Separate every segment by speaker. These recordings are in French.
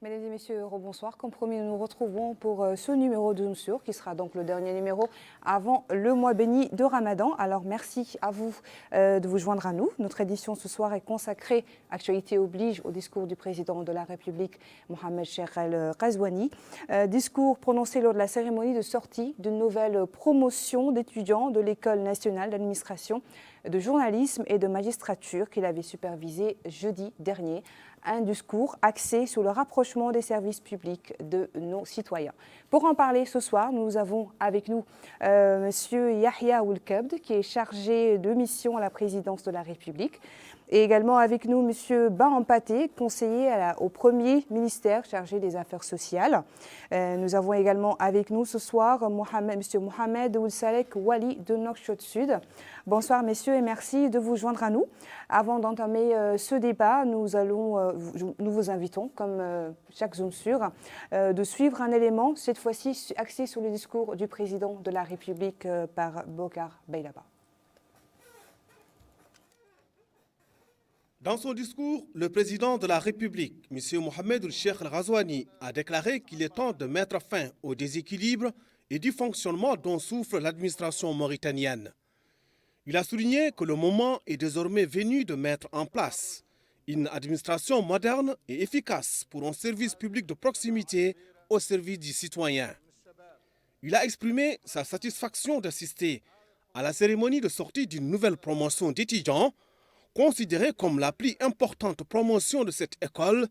Speaker 1: Mesdames et messieurs, rebonsoir. Comme promis, nous nous retrouvons pour ce numéro de Noussur, qui sera donc le dernier numéro avant le mois béni de Ramadan. Alors merci à vous de vous joindre à nous. Notre édition ce soir est consacrée, actualité oblige, au discours du président de la République, Mohamed Cheikh El Ghazouani. Discours prononcé lors de la cérémonie de sortie d'une nouvelle promotion d'étudiants de l'École nationale d'administration, de journalisme et de magistrature qu'il avait supervisé jeudi dernier. Un discours axé sur le rapprochement des services publics de nos citoyens. Pour en parler ce soir, nous avons avec nous M. Yahya Oulkebd, qui est chargé de mission à la présidence de la République, et également avec nous M. Bahampaté, conseiller au premier ministère chargé des Affaires sociales. Nous avons également avec nous ce soir M. Mohamed Oulsalek Wali de Nouakchott Sud. Bonsoir messieurs et merci de vous joindre à nous. Avant d'entamer ce débat, nous vous invitons, comme chaque zone sûre, de suivre un élément, cette fois-ci axé sur le discours du président de la République par Bokar Baylaba.
Speaker 2: Dans son discours, le président de la République, M. Mohamed Cheikh El Ghazouani, a déclaré qu'il est temps de mettre fin au déséquilibre et du fonctionnement dont souffre l'administration mauritanienne. Il a souligné que le moment est désormais venu de mettre en place une administration moderne et efficace pour un service public de proximité au service du citoyen. Il a exprimé sa satisfaction d'assister à la cérémonie de sortie d'une nouvelle promotion d'étudiants, considérée comme la plus importante promotion de cette école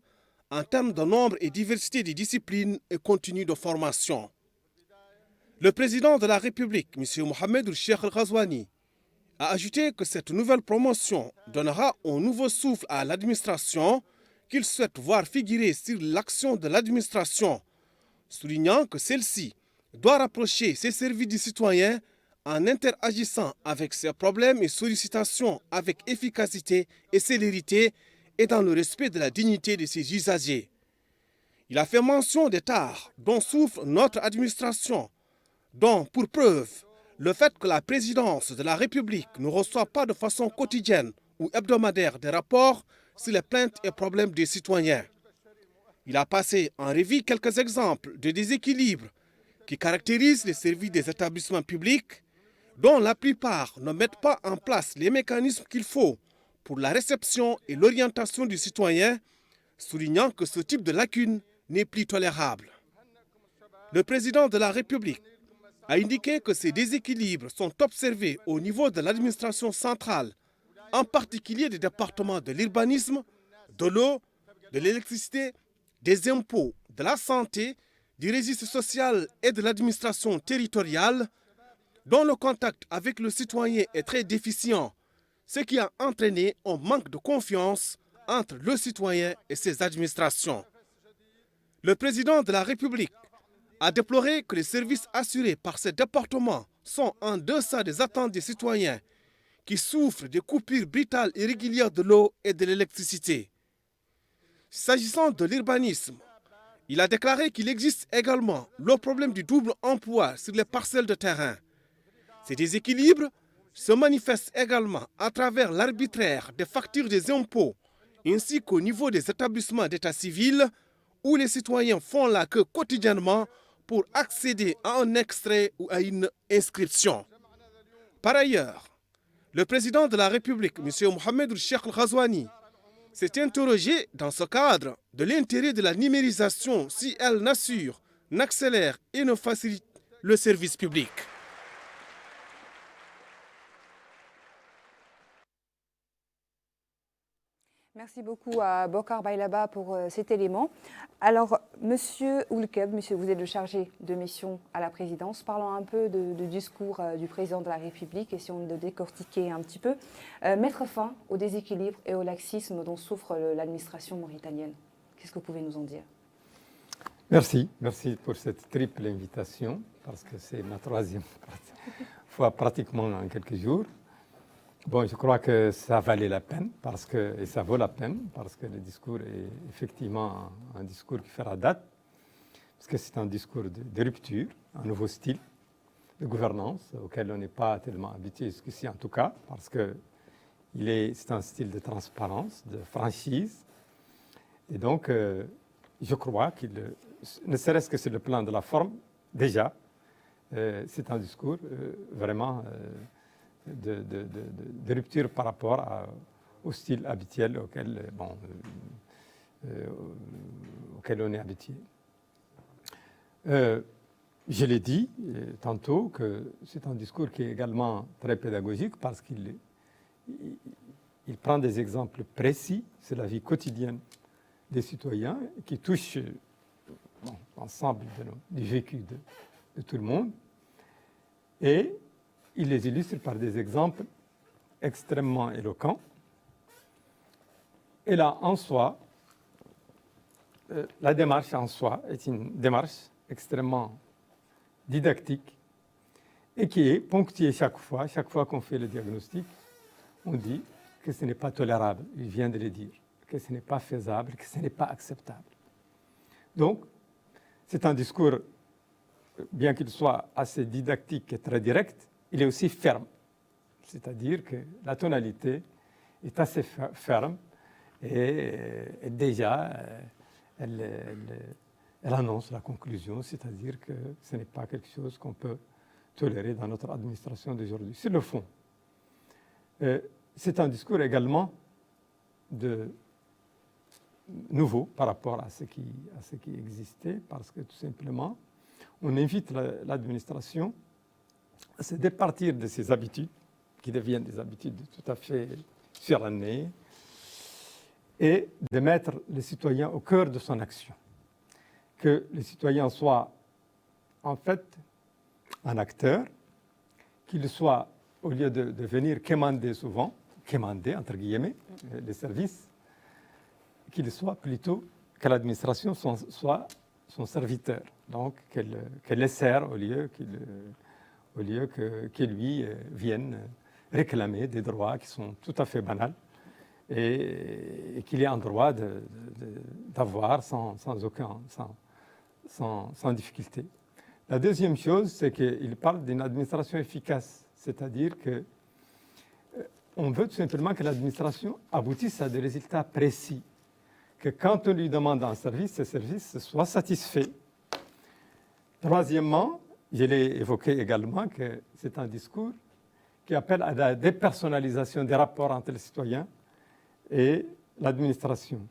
Speaker 2: en termes de nombre et diversité des disciplines et contenu de formation. Le président de la République, M. Mohamed Cheikh El Ghazouani, a ajouté que cette nouvelle promotion donnera un nouveau souffle à l'administration qu'il souhaite voir figurer sur l'action de l'administration, soulignant que celle-ci doit rapprocher ses services du citoyen en interagissant avec ses problèmes et sollicitations avec efficacité et célérité et dans le respect de la dignité de ses usagers. Il a fait mention des tares dont souffre notre administration, dont, pour preuve, le fait que la présidence de la République ne reçoit pas de façon quotidienne ou hebdomadaire des rapports sur les plaintes et problèmes des citoyens. Il a passé en revue quelques exemples de déséquilibres qui caractérisent les services des établissements publics, dont la plupart ne mettent pas en place les mécanismes qu'il faut pour la réception et l'orientation du citoyen, soulignant que ce type de lacune n'est plus tolérable. Le président de la République a indiqué que ces déséquilibres sont observés au niveau de l'administration centrale, en particulier des départements de l'urbanisme, de l'eau, de l'électricité, des impôts, de la santé, du registre social et de l'administration territoriale, dont le contact avec le citoyen est très déficient, ce qui a entraîné un manque de confiance entre le citoyen et ses administrations. Le président de la République a déploré que les services assurés par ces départements sont en deçà des attentes des citoyens qui souffrent des coupures brutales et régulières de l'eau et de l'électricité. S'agissant de l'urbanisme, il a déclaré qu'il existe également le problème du double emploi sur les parcelles de terrain. Ces déséquilibres se manifestent également à travers l'arbitraire des factures des impôts ainsi qu'au niveau des établissements d'état civil où les citoyens font la queue quotidiennement pour accéder à un extrait ou à une inscription. Par ailleurs, le président de la République, M. Mohamed Cheikh El Ghazouani, s'est interrogé dans ce cadre de l'intérêt de la numérisation si elle n'assure, n'accélère et ne facilite le service public.
Speaker 1: Merci beaucoup à Bokar Baylaba pour cet élément. Alors, Monsieur Oulkebd, monsieur, vous êtes le chargé de mission à la présidence. Parlons un peu du discours du président de la République, essayons de décortiquer un petit peu. Mettre fin au déséquilibre et au laxisme dont souffre l'administration mauritanienne. Qu'est-ce que vous pouvez nous en dire?
Speaker 3: Merci pour cette triple invitation, parce que c'est ma troisième fois pratiquement en quelques jours. Bon, je crois que ça valait la peine, et ça vaut la peine, parce que le discours est effectivement un discours qui fera date, parce que c'est un discours de rupture, un nouveau style de gouvernance auquel on n'est pas tellement habitué jusqu'ici en tout cas, parce que c'est un style de transparence, de franchise. Et donc, je crois qu'il, ne serait-ce que sur le plan de la forme, déjà, c'est un discours vraiment de rupture par rapport au style habituel auquel on est habitué. Je l'ai dit tantôt que c'est un discours qui est également très pédagogique parce qu'il prend des exemples précis sur la vie quotidienne des citoyens qui touchent l'ensemble du vécu de tout le monde. Et il les illustre par des exemples extrêmement éloquents. Et là, en soi, la démarche en soi est une démarche extrêmement didactique et qui est ponctuée chaque fois qu'on fait le diagnostic, on dit que ce n'est pas tolérable, il vient de le dire, que ce n'est pas faisable, que ce n'est pas acceptable. Donc, c'est un discours, bien qu'il soit assez didactique et très direct, il est aussi ferme. C'est-à-dire que la tonalité est assez ferme et déjà, elle annonce la conclusion, c'est-à-dire que ce n'est pas quelque chose qu'on peut tolérer dans notre administration d'aujourd'hui. Sur le fond, c'est un discours également nouveau par rapport à ce qui existait, parce que tout simplement, on invite l'administration à se départir de ses habitudes, qui deviennent des habitudes tout à fait surannées, et de mettre le citoyen au cœur de son action. Que le citoyen soit en fait un acteur, qu'il soit, au lieu de venir quémander souvent, quémander entre guillemets, les services, qu'il soit plutôt, que l'administration soit son serviteur, donc qu'elle le sert au lieu qu'il lui vienne réclamer des droits qui sont tout à fait banals et qu'il ait un droit d'avoir sans difficulté. La deuxième chose, c'est qu'il parle d'une administration efficace, c'est-à-dire qu'on veut tout simplement que l'administration aboutisse à des résultats précis, que quand on lui demande un service, ce service soit satisfait. Troisièmement, je l'ai évoqué également, que c'est un discours qui appelle à la dépersonnalisation des rapports entre les citoyens et l'administration.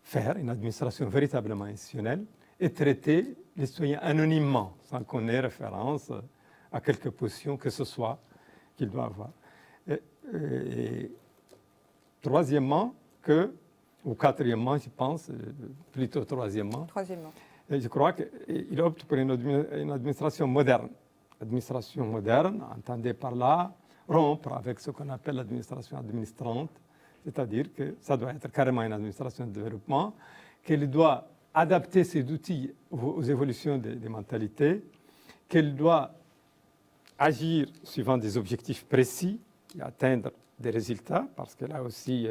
Speaker 3: Faire une administration véritablement institutionnelle et traiter les citoyens anonymement, sans qu'on ait référence à quelque position que ce soit qu'il doit avoir. Et troisièmement, ou quatrièmement, je pense, plutôt troisièmement, je crois qu'il opte pour une administration moderne. Administration moderne, entendez par là, rompre avec ce qu'on appelle l'administration administrante, c'est-à-dire que ça doit être carrément une administration de développement, qu'elle doit adapter ses outils aux évolutions des mentalités, qu'elle doit agir suivant des objectifs précis et atteindre des résultats, parce que là aussi,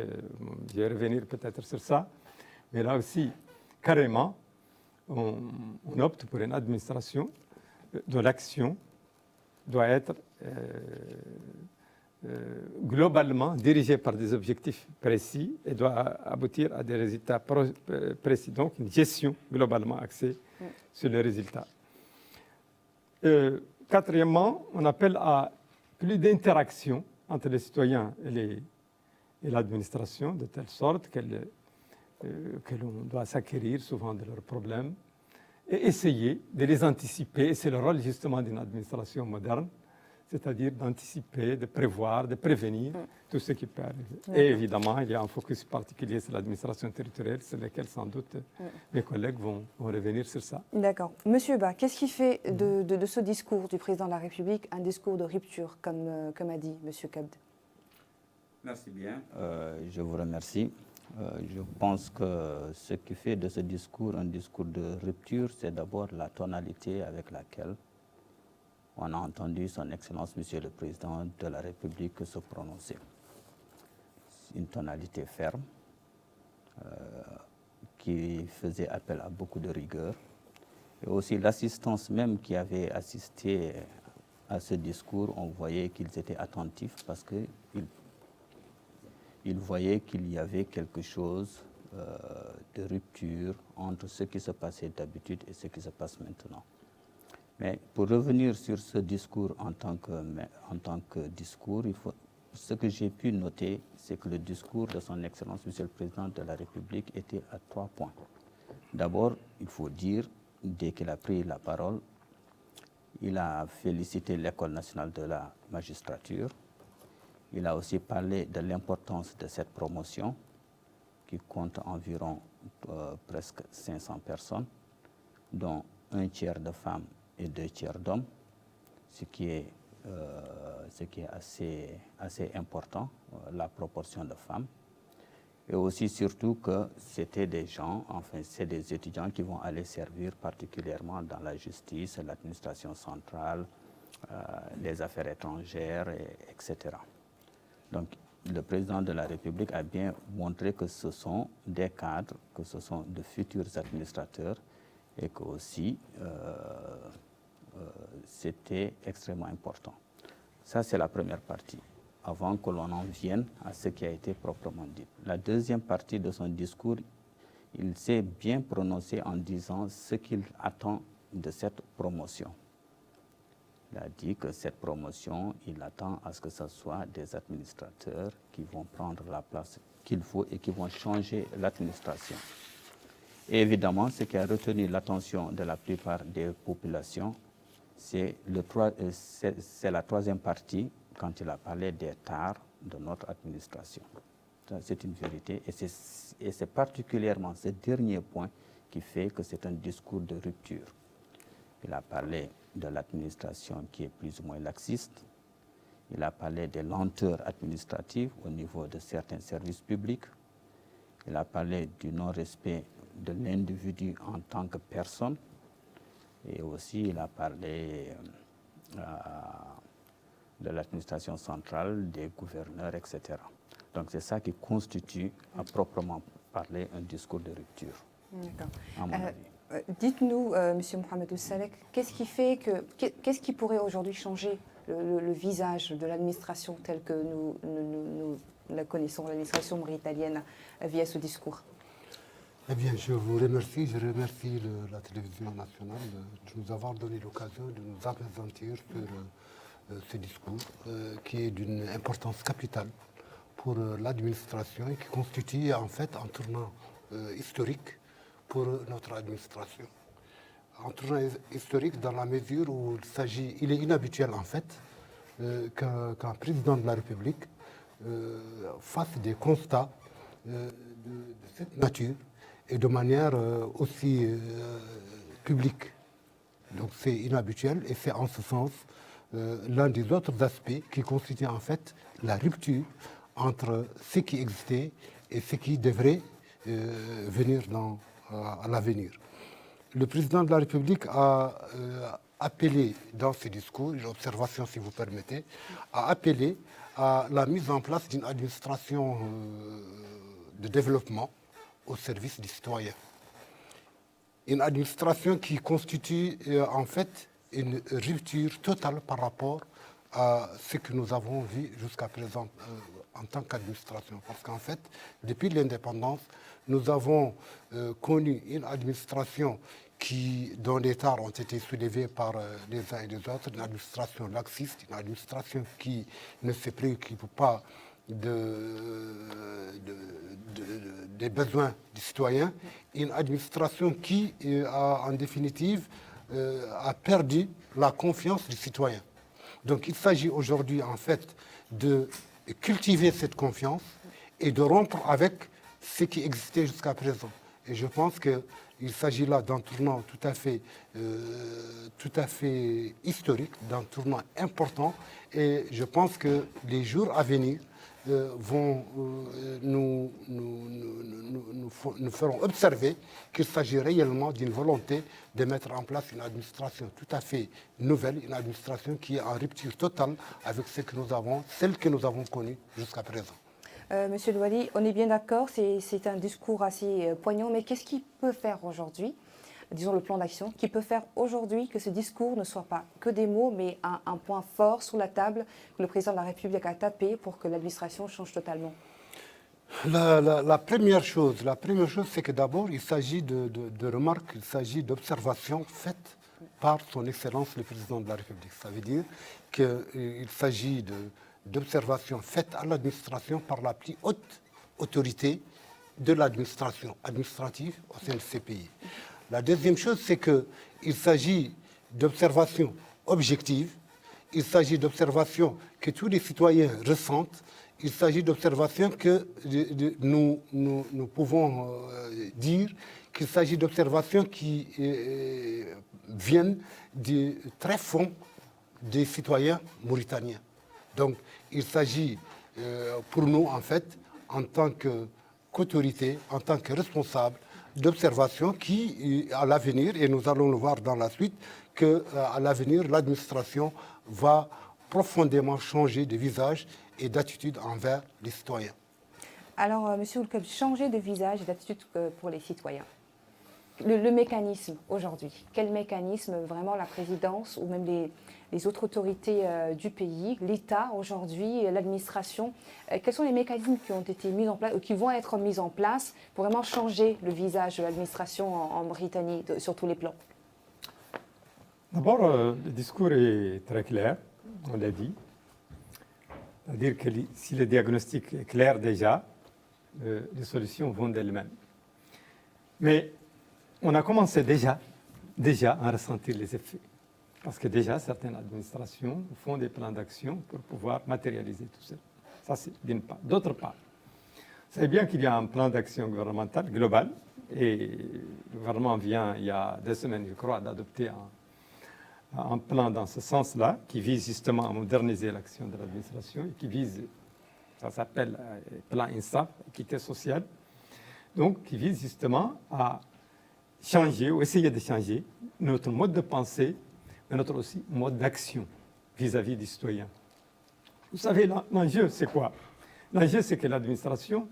Speaker 3: je vais revenir peut-être sur ça, mais là aussi, carrément, on opte pour une administration dont l'action doit être globalement dirigée par des objectifs précis et doit aboutir à des résultats précis. Donc, une gestion globalement axée sur les résultats. Quatrièmement, on appelle à plus d'interaction entre les citoyens et l'administration, de telle sorte que l'on doit s'acquérir souvent de leurs problèmes et essayer de les anticiper. Et c'est le rôle justement d'une administration moderne, c'est-à-dire d'anticiper, de prévoir, de prévenir tout ce qui peut arriver. Et évidemment, il y a un focus particulier sur l'administration territoriale, sur lequel sans doute mes collègues vont revenir sur ça.
Speaker 1: D'accord. Monsieur Ba, qu'est-ce qui fait de ce discours du président de la République un discours de rupture, comme a dit Monsieur Kabd?
Speaker 4: Merci bien. Je vous remercie. Je pense que ce qui fait de ce discours un discours de rupture, c'est d'abord la tonalité avec laquelle on a entendu son Excellence, Monsieur le Président de la République, se prononcer. Une tonalité ferme qui faisait appel à beaucoup de rigueur. Et aussi l'assistance même qui avait assisté à ce discours, on voyait qu'ils étaient attentifs parce qu'ils voyaient qu'il y avait quelque chose de rupture entre ce qui se passait d'habitude et ce qui se passe maintenant. Mais pour revenir sur ce discours en tant que discours, ce que j'ai pu noter, c'est que le discours de son Excellence, Monsieur le Président de la République, était à 3 points. D'abord, il faut dire, dès qu'il a pris la parole, il a félicité l'École nationale de la magistrature. Il a aussi parlé de l'importance de cette promotion, qui compte environ presque 500 personnes, dont 1/3 de femmes et 2/3 d'hommes, ce qui est assez important, la proportion de femmes. Et aussi surtout que c'était des gens, enfin c'est des étudiants qui vont aller servir particulièrement dans la justice, l'administration centrale, les affaires étrangères, etc. Donc le président de la République a bien montré que ce sont des cadres, que ce sont de futurs administrateurs et que aussi c'était extrêmement important. Ça, c'est la première partie, avant que l'on en vienne à ce qui a été proprement dit. La deuxième partie de son discours, il s'est bien prononcé en disant ce qu'il attend de cette promotion. Il a dit que cette promotion, il attend à ce que ce soit des administrateurs qui vont prendre la place qu'il faut et qui vont changer l'administration. Et évidemment, ce qui a retenu l'attention de la plupart des populations, c'est la troisième partie, quand il a parlé des tares de notre administration. C'est une vérité et c'est particulièrement ce dernier point qui fait que c'est un discours de rupture. Il a parlé de l'administration qui est plus ou moins laxiste. Il a parlé des lenteurs administratives au niveau de certains services publics. Il a parlé du non-respect de l'individu en tant que personne. Et aussi, il a parlé de l'administration centrale, des gouverneurs, etc. Donc, c'est ça qui constitue, à proprement parler, un discours de rupture, à mon avis.
Speaker 1: Dites-nous, M. Mohamedou Salek, qu'est-ce qui pourrait aujourd'hui changer le visage de l'administration telle que nous la connaissons, l'administration mauritanienne, via ce discours?
Speaker 5: Eh bien, je vous remercie. Je remercie la télévision nationale de nous avoir donné l'occasion de nous appesantir sur ce discours qui est d'une importance capitale pour l'administration et qui constitue en fait un tournant historique pour notre administration. Un tournant historique dans la mesure où il est inhabituel en fait qu'un président de la République fasse des constats de cette nature et de manière aussi publique. Donc c'est inhabituel et c'est en ce sens l'un des autres aspects qui constitue en fait la rupture entre ce qui existait et ce qui devrait venir à l'avenir. Le président de la République a appelé dans ses discours, une observation si vous permettez, a appelé à la mise en place d'une administration de développement au service des citoyens. Une administration qui constitue en fait une rupture totale par rapport à ce que nous avons vu jusqu'à présent en tant qu'administration. Parce qu'en fait, depuis l'indépendance, nous avons connu une administration dont les tares ont été soulevés par les uns et les autres, une administration laxiste, une administration qui ne se préoccupe pas des besoins des citoyens, une administration qui, en définitive, a perdu la confiance du citoyen. Donc il s'agit aujourd'hui, en fait, de cultiver cette confiance et de rompre avec ce qui existait jusqu'à présent. Et je pense qu'il s'agit là d'un tournant tout à fait historique, d'un tournant important. Et je pense que les jours à venir nous ferons observer qu'il s'agit réellement d'une volonté de mettre en place une administration tout à fait nouvelle, une administration qui est en rupture totale avec celle que nous avons connue jusqu'à présent.
Speaker 1: Monsieur Louali, on est bien d'accord, c'est un discours assez poignant, mais qu'est-ce qui peut faire aujourd'hui, disons le plan d'action, qui peut faire aujourd'hui que ce discours ne soit pas que des mots, mais un point fort sur la table que le président de la République a tapé pour que l'administration change totalement?
Speaker 5: La première chose, c'est que d'abord, il s'agit de remarques, il s'agit d'observations faites par son Excellence le Président de la République. Ça veut dire qu'il s'agit d'observations faites à l'administration par la plus haute autorité de l'administration administrative au sein de ces pays. La deuxième chose, c'est qu'il s'agit d'observations objectives, il s'agit d'observations que tous les citoyens ressentent, il s'agit d'observations que nous pouvons dire qu'il s'agit d'observations qui viennent du très fond des citoyens mauritaniens. Donc, il s'agit pour nous, en fait, en tant qu'autorité, en tant que responsable, d'observations qui, à l'avenir, et nous allons le voir dans la suite, qu'à l'avenir, l'administration va profondément changer de visage et d'attitude envers les citoyens.
Speaker 1: Alors, Monsieur Oulkeb, changer de visage et d'attitude pour les citoyens. Le mécanisme aujourd'hui, quel mécanisme vraiment la présidence ou même les autres autorités du pays, l'État aujourd'hui, l'administration, quels sont les mécanismes qui ont été mis en place ou qui vont être mis en place pour vraiment changer le visage de l'administration en Mauritanie sur tous les plans?
Speaker 3: D'abord, le discours est très clair, on l'a dit. C'est-à-dire que si le diagnostic est clair déjà, les solutions vont d'elles-mêmes. Mais on a commencé déjà à ressentir les effets. Parce que déjà, certaines administrations font des plans d'action pour pouvoir matérialiser tout ça. Ça, c'est d'une part. D'autre part, vous savez bien qu'il y a un plan d'action gouvernemental global et le gouvernement vient, il y a 2 semaines, je crois, d'adopter un plan dans ce sens-là qui vise justement à moderniser l'action de l'administration et qui vise, ça s'appelle plan INSAF, équité sociale, donc qui vise justement à changer ou essayer de changer notre mode de pensée, mais notre aussi mode d'action vis-à-vis des citoyens. Vous savez, l'enjeu, c'est quoi? L'enjeu, c'est que l'administration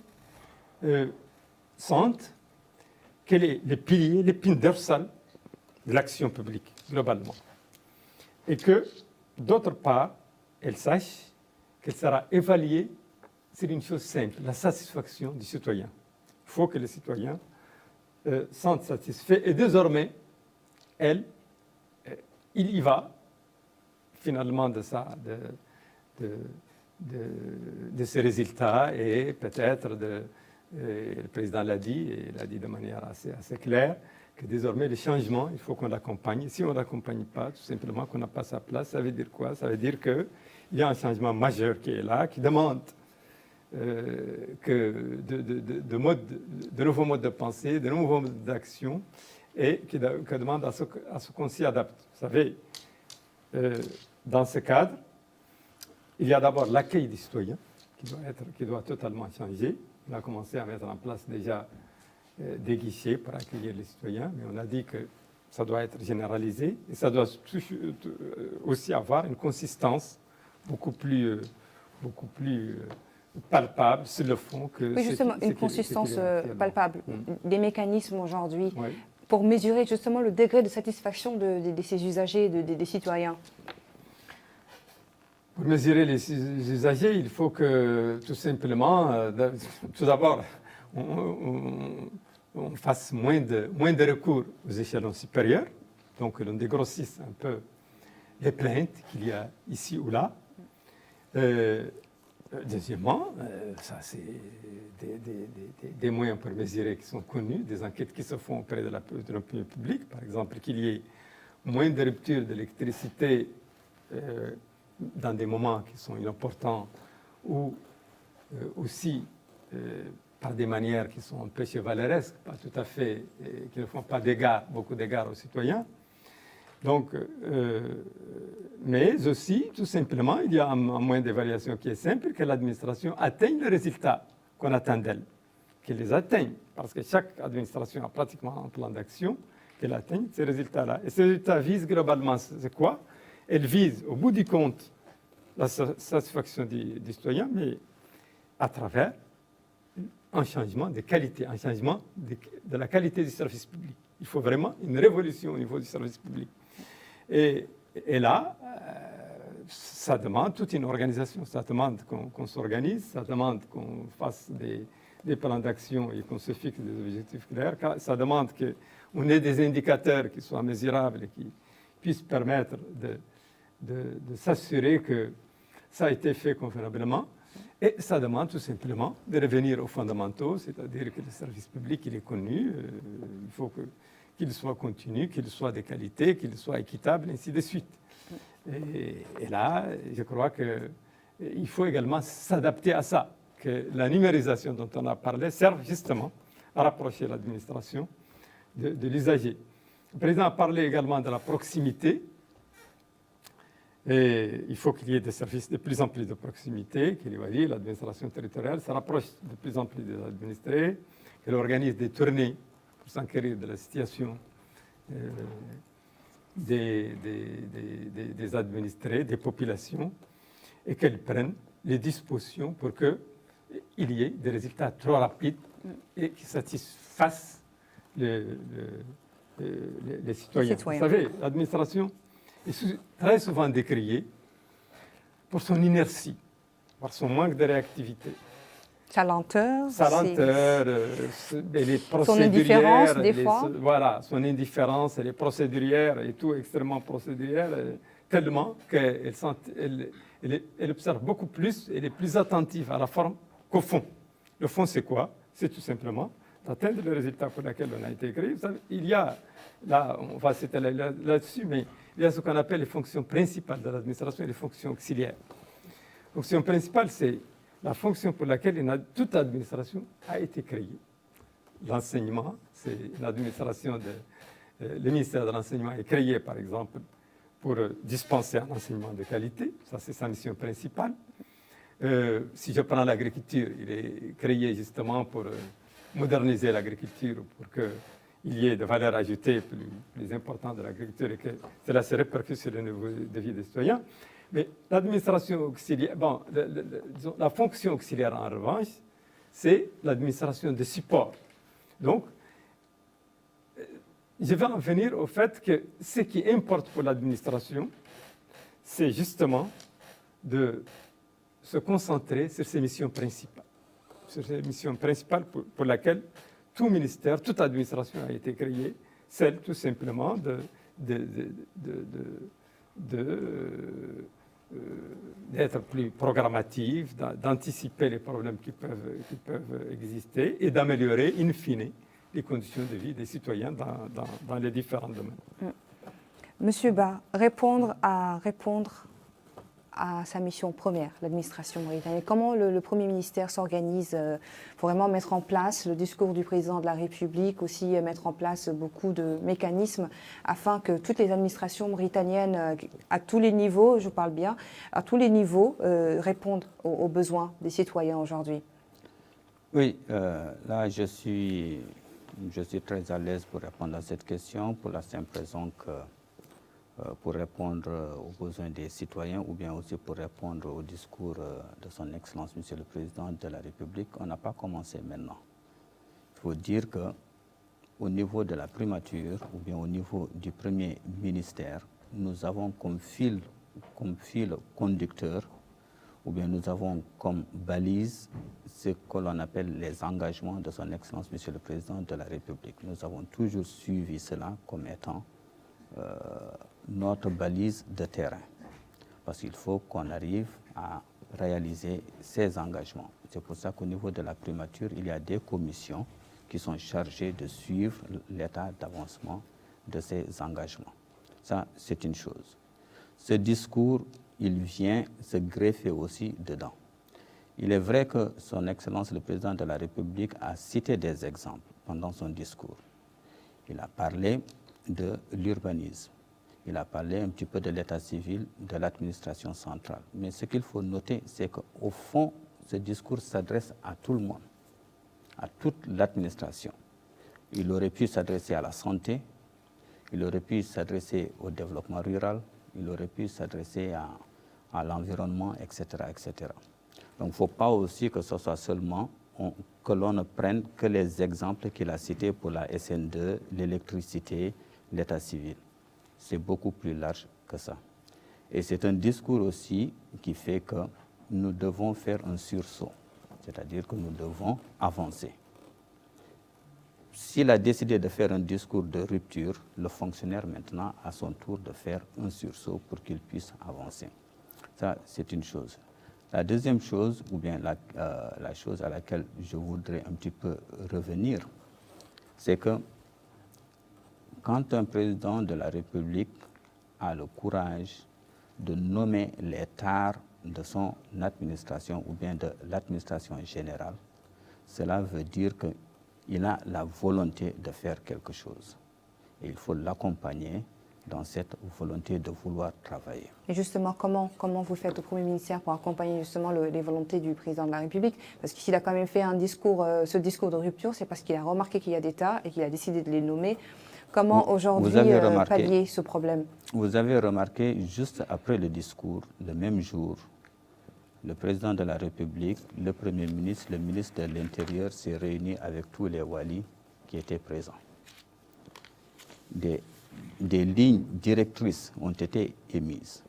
Speaker 3: sente quels sont les piliers, les pins dorsales de l'action publique, globalement. Et que, d'autre part, elle sache qu'elle sera évaluée sur une chose simple, la satisfaction du citoyen. Il faut que le citoyen sentent satisfaits. Et désormais, il y va finalement de ces résultats et peut-être, le président l'a dit, et il l'a dit de manière assez claire, que désormais le changement, il faut qu'on l'accompagne. Si on ne l'accompagne pas, tout simplement qu'on n'a pas sa place, ça veut dire quoi? Ça veut dire qu'il y a un changement majeur qui est là, qui demande de nouveaux modes de pensée, de nouveaux modes d'action, et qui demande à ce qu'on s'y adapte. Vous savez, dans ce cadre, il y a d'abord l'accueil des citoyens, qui doit totalement changer. On a commencé à mettre en place déjà des guichets pour accueillir les citoyens, mais on a dit que ça doit être généralisé, et ça doit aussi avoir une consistance beaucoup plus palpable sur le fond.
Speaker 1: Oui, justement, une consistance palpable. Des mécanismes aujourd'hui pour mesurer justement le degré de satisfaction de ces usagers, des citoyens.
Speaker 3: Pour mesurer les usagers, il faut que, tout simplement, tout d'abord, on fasse moins de recours aux échelons supérieurs, donc l'on dégrossisse un peu les plaintes qu'il y a ici ou là. Deuxièmement, ça c'est des moyens pour mesurer qui sont connus, des enquêtes qui se font auprès de l'opinion publique, par exemple qu'il y ait moins de ruptures d'électricité dans des moments qui sont inopportuns ou aussi par des manières qui sont un peu chevaleresques, pas tout à fait, qui ne font pas beaucoup d'égards aux citoyens. Donc, mais aussi, tout simplement, il y a un moyen d'évaluation qui est simple, que l'administration atteigne le résultat qu'on attend d'elle, qu'elle les atteigne, parce que chaque administration a pratiquement un plan d'action, qu'elle atteigne ces résultats-là. Et ces résultats visent globalement, c'est quoi? Elles visent, au bout du compte, la satisfaction des citoyens, mais à travers un changement de qualité, un changement de la qualité du service public. Il faut vraiment une révolution au niveau du service public. Et là, ça demande toute une organisation, ça demande qu'on s'organise, ça demande qu'on fasse des plans d'action et qu'on se fixe des objectifs clairs. Ça demande qu'on ait des indicateurs qui soient mesurables et qui puissent permettre de s'assurer que ça a été fait convenablement. Et ça demande tout simplement de revenir aux fondamentaux, c'est-à-dire que le service public, il est connu, il faut qu'il soit continu, qu'il soit de qualité, qu'il soit équitable, et ainsi de suite. Et là, je crois qu'il faut également s'adapter à ça, que la numérisation dont on a parlé serve justement à rapprocher l'administration de l'usager. Le président a parlé également de la proximité. Et il faut qu'il y ait des services de plus en plus de proximité, qu'il y ait l'administration territoriale se rapproche de plus en plus des administrés, qu'elle organise des tournées pour s'enquérir de la situation des administrés, des populations, et qu'elle prenne les dispositions pour qu'il y ait des résultats trop rapides et qui satisfassent les citoyens. Vous savez, l'administration est très souvent décriée pour son inertie, par son manque de réactivité.
Speaker 1: Sa lenteur.
Speaker 3: Elle est procédurière.
Speaker 1: Son indifférence, des fois.
Speaker 3: Voilà, son indifférence, elle est procédurière et tout, extrêmement procédurière, tellement qu'elle observe beaucoup plus, elle est plus attentive à la forme qu'au fond. Le fond, c'est quoi? C'est tout simplement d'atteindre le résultat pour lequel on a été créé. Vous savez, il y a, là, on va s'étaler là-dessus, mais il y a ce qu'on appelle les fonctions principales de l'administration et les fonctions auxiliaires. La fonction principale, c'est la fonction pour laquelle toute administration a été créée. L'enseignement, c'est l'administration le ministère de l'enseignement est créé, par exemple, pour dispenser un enseignement de qualité. Ça, c'est sa mission principale. Si je prends l'agriculture, il est créé justement pour moderniser l'agriculture, pour qu'il y ait de valeur ajoutée plus importante de l'agriculture et que cela se répercute sur le niveau de vie des citoyens. Mais l'administration auxiliaire, disons, la fonction auxiliaire en revanche, c'est l'administration de support. Donc, je vais en venir au fait que ce qui importe pour l'administration, c'est justement de se concentrer sur ses missions principales. Sur ces missions principales pour laquelle tout ministère, toute administration a été créée, celle tout simplement d'être plus programmative, d'anticiper les problèmes qui peuvent exister et d'améliorer, in fine, les conditions de vie des citoyens dans les différents domaines.
Speaker 1: Monsieur Ba, répondre à sa mission première, l'administration mauritanienne. Comment le Premier ministère s'organise pour vraiment mettre en place le discours du président de la République, aussi mettre en place beaucoup de mécanismes afin que toutes les administrations mauritaniennes, à tous les niveaux, je parle bien, à tous les niveaux, répondent aux besoins des citoyens aujourd'hui?
Speaker 4: Oui, là je suis très à l'aise pour répondre à cette question pour la simple raison que pour répondre aux besoins des citoyens ou bien aussi pour répondre au discours de son Excellence, Monsieur le Président de la République, on n'a pas commencé maintenant. Il faut dire qu'au niveau de la primature ou bien au niveau du Premier ministère, nous avons comme fil conducteur ou bien nous avons comme balise ce que l'on appelle les engagements de son Excellence, Monsieur le Président de la République. Nous avons toujours suivi cela comme étant notre balise de terrain, parce qu'il faut qu'on arrive à réaliser ces engagements. C'est pour ça qu'au niveau de la primature, il y a des commissions qui sont chargées de suivre l'état d'avancement de ces engagements. Ça, c'est une chose. Ce discours, il vient se greffer aussi dedans. Il est vrai que son Excellence le Président de la République a cité des exemples pendant son discours. Il a parlé de l'urbanisme. Il a parlé un petit peu de l'état civil, de l'administration centrale. Mais ce qu'il faut noter, c'est qu'au fond, ce discours s'adresse à tout le monde, à toute l'administration. Il aurait pu s'adresser à la santé, il aurait pu s'adresser au développement rural, il aurait pu s'adresser à l'environnement, etc., etc. Donc il ne faut pas aussi que ce soit seulement que l'on ne prenne que les exemples qu'il a cités pour la SN2, l'électricité, l'état civil. C'est beaucoup plus large que ça. Et c'est un discours aussi qui fait que nous devons faire un sursaut. c'est-à-dire que nous devons avancer. S'il a décidé de faire un discours de rupture, le fonctionnaire maintenant a son tour de faire un sursaut pour qu'il puisse avancer. Ça, c'est une chose. La deuxième chose, ou bien la chose à laquelle je voudrais un petit peu revenir, c'est que quand un président de la République a le courage de nommer les tares de son administration ou bien de l'administration générale, cela veut dire qu'il a la volonté de faire quelque chose. Et il faut l'accompagner dans cette volonté de vouloir travailler.
Speaker 1: Et justement, comment vous faites au Premier ministère pour accompagner justement les volontés du président de la République? Parce qu'il a quand même fait un discours, ce discours de rupture, c'est parce qu'il a remarqué qu'il y a des tas et qu'il a décidé de les nommer. Comment aujourd'hui pallier ce problème?
Speaker 4: Vous avez remarqué, juste après le discours, le même jour, le président de la République, le Premier ministre, le ministre de l'Intérieur s'est réuni avec tous les walis qui étaient présents. Des lignes directrices ont été émises.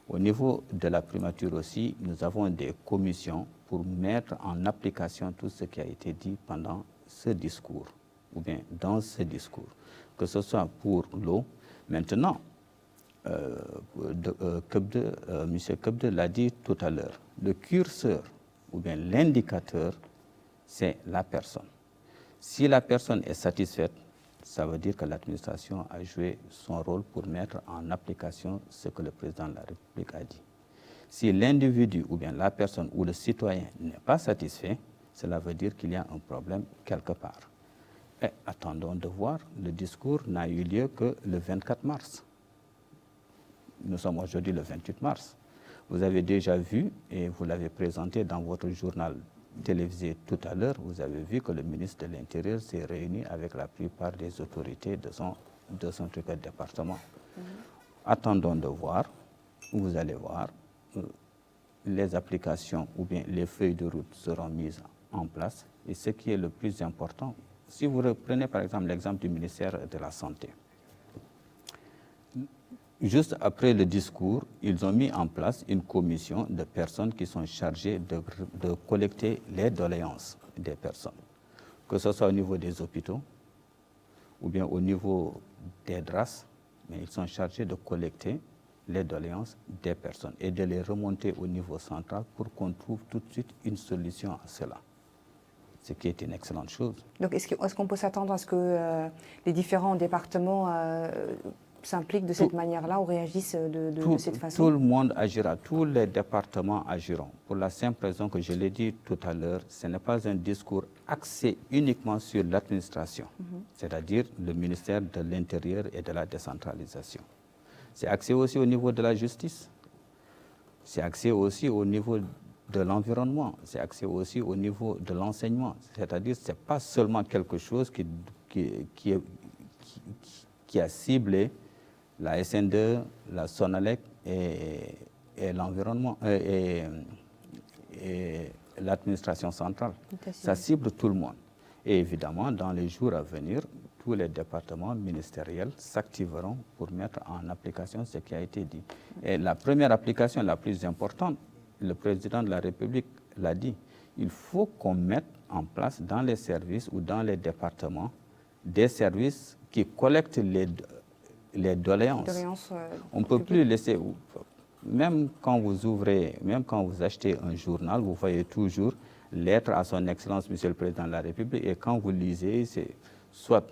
Speaker 4: Au niveau de la primature aussi, nous avons des commissions pour mettre en application tout ce qui a été dit pendant ce discours, ou bien dans ce discours, que ce soit pour l'eau. Maintenant, M. Kebde l'a dit tout à l'heure, le curseur, ou bien l'indicateur, c'est la personne. Si la personne est satisfaite, ça veut dire que l'administration a joué son rôle pour mettre en application ce que le président de la République a dit. Si l'individu ou bien la personne ou le citoyen n'est pas satisfait, cela veut dire qu'il y a un problème quelque part. Et attendons de voir, le discours n'a eu lieu que le 24 mars. Nous sommes aujourd'hui le 28 mars. Vous avez déjà vu, et vous l'avez présenté dans votre journal télévisé tout à l'heure, vous avez vu que le ministre de l'Intérieur s'est réuni avec la plupart des autorités de son département. Attendons de voir, vous allez voir, les applications ou bien les feuilles de route seront mises en place. Et ce qui est le plus important, si vous reprenez par exemple l'exemple du ministère de la Santé, juste après le discours, ils ont mis en place une commission de personnes qui sont chargées de collecter les doléances des personnes, que ce soit au niveau des hôpitaux ou bien au niveau des DRAS, mais ils sont chargés de collecter les doléances des personnes et de les remonter au niveau central pour qu'on trouve tout de suite une solution à cela, ce qui est une excellente chose.
Speaker 1: Donc est-ce qu'on peut s'attendre à ce que les différents départements s'impliquent de cette manière-là ou réagissent de cette façon?
Speaker 4: Tout le monde agira, tous les départements agiront. Pour la simple raison que je l'ai dit tout à l'heure, ce n'est pas un discours axé uniquement sur l'administration, c'est-à-dire le ministère de l'Intérieur et de la décentralisation. C'est axé aussi au niveau de la justice, c'est axé aussi au niveau de l'environnement, c'est axé aussi au niveau de l'enseignement. C'est-à-dire que ce n'est pas seulement quelque chose qui a ciblé la SN2, la Sonalec et l'environnement et l'administration centrale. Ça cible tout le monde. Et évidemment, dans les jours à venir, tous les départements ministériels s'activeront pour mettre en application ce qui a été dit. Et la première application, la plus importante, le président de la République l'a dit, il faut qu'on mette en place dans les services ou dans les départements des services qui collectent les doléances. On ne peut plus laisser, même quand vous ouvrez, même quand vous achetez un journal, vous voyez toujours lettre à son Excellence, Monsieur le Président de la République, et quand vous lisez, c'est soit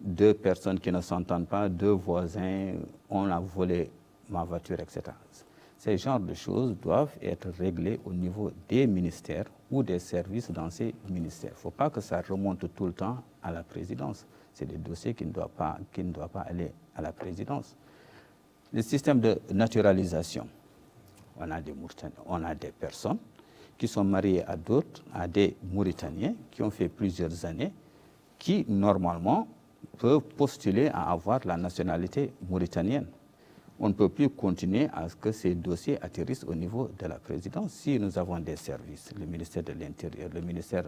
Speaker 4: deux personnes qui ne s'entendent pas, deux voisins, on a volé ma voiture, etc. Ces genres de choses doivent être réglés au niveau des ministères ou des services dans ces ministères. Il ne faut pas que ça remonte tout le temps à la présidence. C'est des dossiers qui ne doivent pas aller à la présidence. Le système de naturalisation, on a des personnes qui sont mariées à d'autres, à des Mauritaniens qui ont fait plusieurs années, qui normalement peuvent postuler à avoir la nationalité mauritanienne. On ne peut plus continuer à ce que ces dossiers atterrissent au niveau de la présidence. Si nous avons des services, le ministère de l'Intérieur, le ministère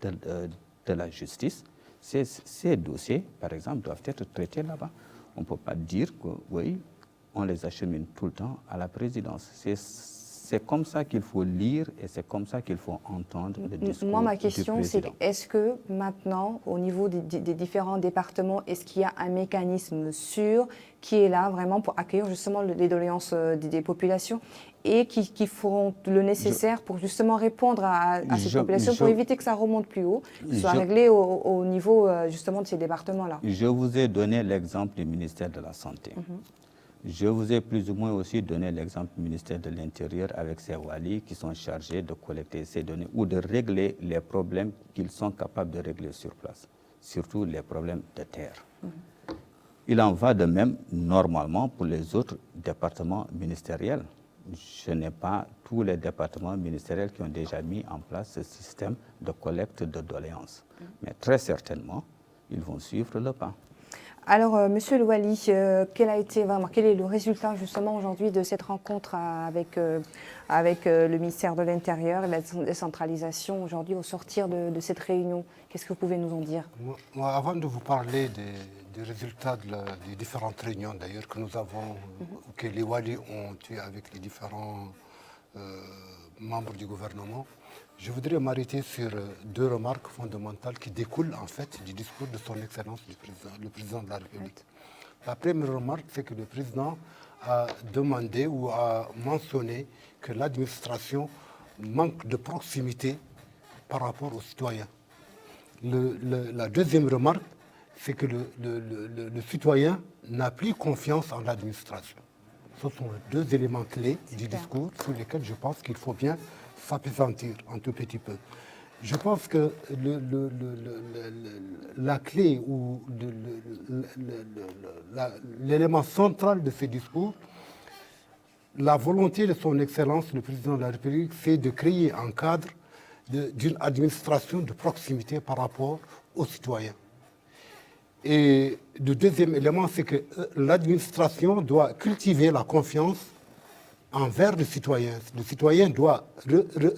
Speaker 4: de la Justice, ces dossiers, par exemple, doivent être traités là-bas. On ne peut pas dire que, oui, on les achemine tout le temps à la présidence. c'est comme ça qu'il faut lire et c'est comme ça qu'il faut entendre le discours.
Speaker 1: Moi, ma question, c'est
Speaker 4: président.
Speaker 1: est-ce que maintenant, au niveau des différents départements, est-ce qu'il y a un mécanisme sûr qui est là vraiment pour accueillir justement les doléances des populations et qui feront le nécessaire pour justement répondre à ces populations pour éviter que ça remonte plus haut, soit réglé au niveau justement de ces départements-là?
Speaker 4: Je vous ai donné l'exemple du ministère de la Santé. Je vous ai plus ou moins aussi donné l'exemple du ministère de l'Intérieur avec ses walis qui sont chargés de collecter ces données ou de régler les problèmes qu'ils sont capables de régler sur place, surtout les problèmes de terre. Il en va de même normalement pour les autres départements ministériels. Je n'ai pas tous les départements ministériels qui ont déjà mis en place ce système de collecte de doléances. Mais très certainement, ils vont suivre le pas.
Speaker 1: Alors, Monsieur le Wali, quel est le résultat justement aujourd'hui de cette rencontre avec le ministère de l'Intérieur et la décentralisation aujourd'hui au sortir de cette réunion? Qu'est-ce que vous pouvez nous en dire?
Speaker 5: Moi, avant de vous parler des résultats des différentes réunions d'ailleurs que nous avons, que les Wali ont eu avec les différents membres du gouvernement, je voudrais m'arrêter sur deux remarques fondamentales qui découlent en fait du discours de son Excellence le président de la République. La première remarque, c'est que le président a demandé ou a mentionné que l'administration manque de proximité par rapport aux citoyens. La deuxième remarque, c'est que le citoyen n'a plus confiance en l'administration. Ce sont les deux éléments clés du discours sur lesquels je pense qu'il faut bien s'appesantir un tout petit peu. Je pense que la clé ou l'élément central de ce discours, la volonté de son Excellence, le Président de la République, c'est de créer un cadre d'une administration de proximité par rapport aux citoyens. Et le deuxième élément, c'est que l'administration doit cultiver la confiance envers le citoyen. Le citoyen doit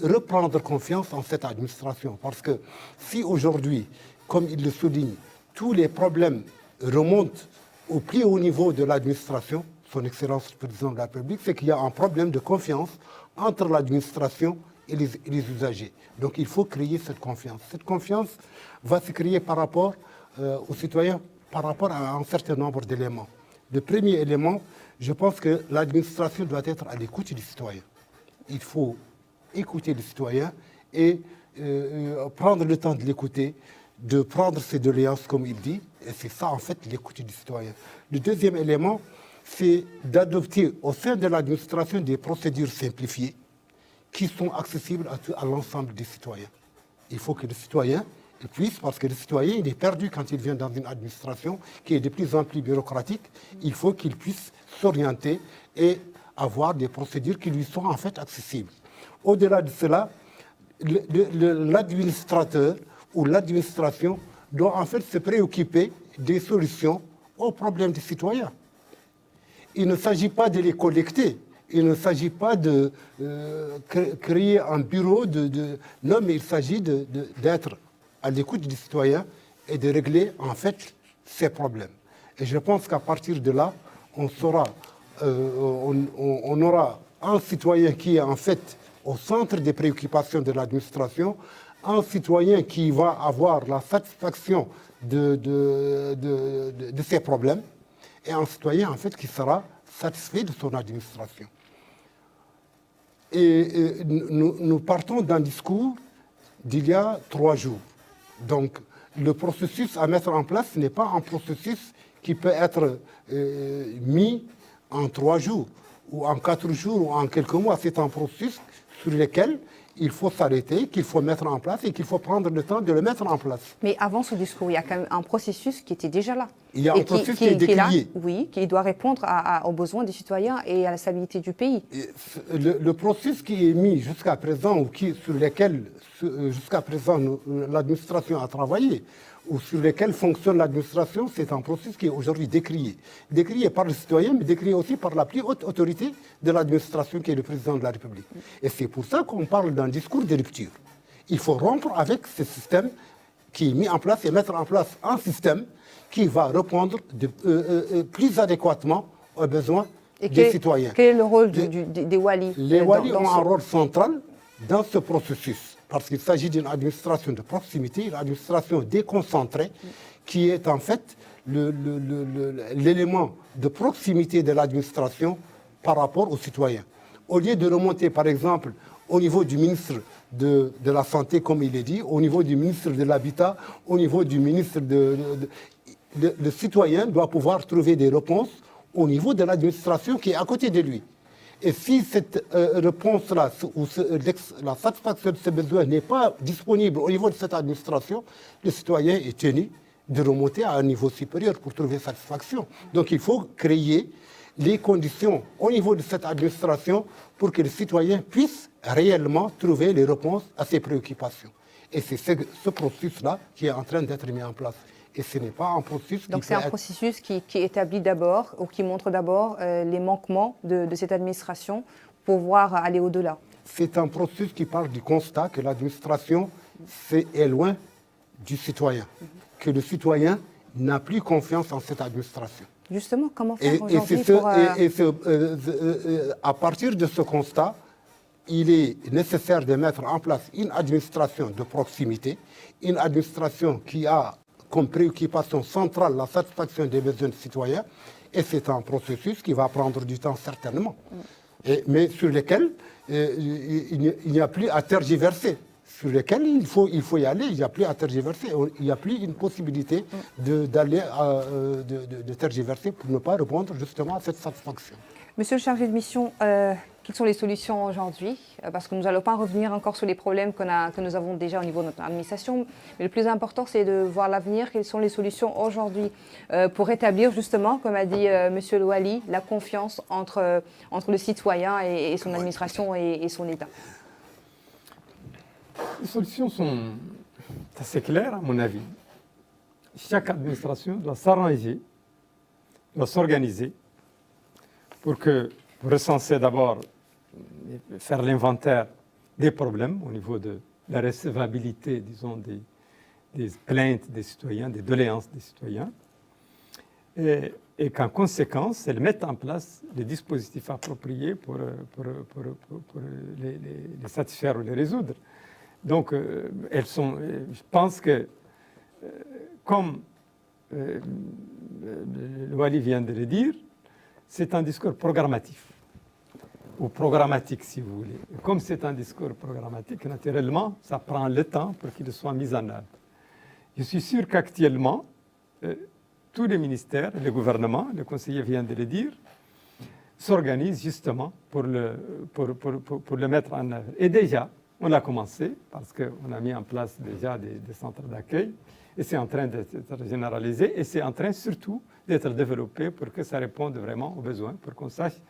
Speaker 5: reprendre confiance en cette administration. Parce que si aujourd'hui, comme il le souligne, tous les problèmes remontent au plus haut niveau de l'administration, son Excellence le Président de la République, c'est qu'il y a un problème de confiance entre l'administration et les usagers. Donc il faut créer cette confiance. Cette confiance va se créer par rapport aux citoyens, par rapport à un certain nombre d'éléments. Le premier élément, je pense que l'administration doit être à l'écoute du citoyen. Il faut écouter le citoyen et prendre le temps de l'écouter, de prendre ses doléances, comme il dit, et c'est ça en fait l'écoute du citoyen. Le deuxième élément, c'est d'adopter au sein de l'administration des procédures simplifiées qui sont accessibles à l'ensemble des citoyens. Il faut que le citoyen puisse, parce que le citoyen il est perdu quand il vient dans une administration qui est de plus en plus bureaucratique, il faut qu'il puisse s'orienter et avoir des procédures qui lui sont en fait accessibles. Au-delà de cela, l'administrateur ou l'administration doit en fait se préoccuper des solutions aux problèmes des citoyens. Il ne s'agit pas de les collecter, il ne s'agit pas de créer un bureau non, mais il s'agit d'être à l'écoute des citoyens et de régler en fait ces problèmes. Et je pense qu'à partir de là, on aura un citoyen qui est en fait au centre des préoccupations de l'administration, un citoyen qui va avoir la satisfaction de ses problèmes et un citoyen en fait qui sera satisfait de son administration. Et nous partons d'un discours d'il y a 3 jours. Donc, le processus à mettre en place n'est pas un processus qui peut être mis en 3 jours, ou en 4 jours, ou en quelques mois. C'est un processus sur lequel il faut s'arrêter, qu'il faut mettre en place et qu'il faut prendre le temps de le mettre en place.
Speaker 1: Mais avant ce discours, il y a quand même un processus qui était déjà là.
Speaker 5: Il y a un processus qui est décrié.
Speaker 1: Oui, qui doit répondre aux besoins des citoyens et à la stabilité du pays.
Speaker 5: Le processus qui est mis jusqu'à présent, ou sur lequel jusqu'à présent l'administration a travaillé, ou sur lequel fonctionne l'administration, c'est un processus qui est aujourd'hui décrié. Décrié par le citoyen, mais décrié aussi par la plus haute autorité de l'administration, qui est le président de la République. Et c'est pour ça qu'on parle d'un discours de rupture. Il faut rompre avec ce système qui est mis en place et mettre en place un système qui va répondre plus adéquatement aux besoins des citoyens.
Speaker 1: Quel est le rôle des walis?
Speaker 5: Les walis ont un rôle central dans ce processus, parce qu'il s'agit d'une administration de proximité, une administration déconcentrée, qui est en fait l'élément de proximité de l'administration par rapport aux citoyens. Au lieu de remonter, par exemple, au niveau du ministre de la Santé, comme il est dit, au niveau du ministre de l'Habitat, au niveau du ministre le citoyen doit pouvoir trouver des réponses au niveau de l'administration qui est à côté de lui. Et si cette réponse-là, ou la satisfaction de ces besoins n'est pas disponible au niveau de cette administration, le citoyen est tenu de remonter à un niveau supérieur pour trouver satisfaction. Donc il faut créer les conditions au niveau de cette administration pour que le citoyen puisse réellement trouver les réponses à ses préoccupations. Et c'est ce processus-là qui est en train d'être mis en place. Et ce n'est pas un processus
Speaker 1: Donc c'est un processus qui établit d'abord, ou qui montre d'abord les manquements de cette administration pour pouvoir aller au-delà.
Speaker 5: C'est un processus qui part du constat que l'administration est loin du citoyen, que le citoyen n'a plus confiance en cette administration.
Speaker 1: Justement, comment faire aujourd'hui
Speaker 5: à partir de ce constat, il est nécessaire de mettre en place une administration de proximité, une administration qui a comme préoccupation centrale la satisfaction des besoins des citoyens, et c'est un processus qui va prendre du temps certainement, mais sur lequel il n'y a plus à tergiverser, sur lequel il faut y aller, il n'y a plus à tergiverser, il n'y a plus une possibilité de tergiverser pour ne pas répondre justement à cette satisfaction.
Speaker 1: Monsieur le chargé de mission, quelles sont les solutions aujourd'hui? Parce que nous n'allons pas revenir encore sur les problèmes que nous avons déjà au niveau de notre administration. Mais le plus important, c'est de voir l'avenir. Quelles sont les solutions aujourd'hui pour rétablir justement, comme a dit Monsieur Louali, la confiance entre le citoyen et son administration et son État?
Speaker 3: Les solutions sont assez claires, à mon avis. Chaque administration doit s'arranger, doit s'organiser pour recenser d'abord, faire l'inventaire des problèmes au niveau de la recevabilité, disons, des plaintes des citoyens, des doléances des citoyens, et qu'en conséquence, elle mette en place les dispositifs appropriés pour les satisfaire ou les résoudre. Donc, je pense que, comme le Wali vient de le dire, c'est un discours programmatif, ou programmatique si vous voulez. Et comme c'est un discours programmatique, naturellement, ça prend le temps pour qu'il soit mis en œuvre. Je suis sûr qu'actuellement, tous les ministères, le gouvernement, le conseiller vient de le dire, s'organisent justement pour le mettre en œuvre. Et déjà, on a commencé parce qu'on a mis en place déjà des centres d'accueil et c'est en train d'être généralisé et c'est en train surtout d'être développé pour que ça réponde vraiment aux besoins, pour qu'on sache,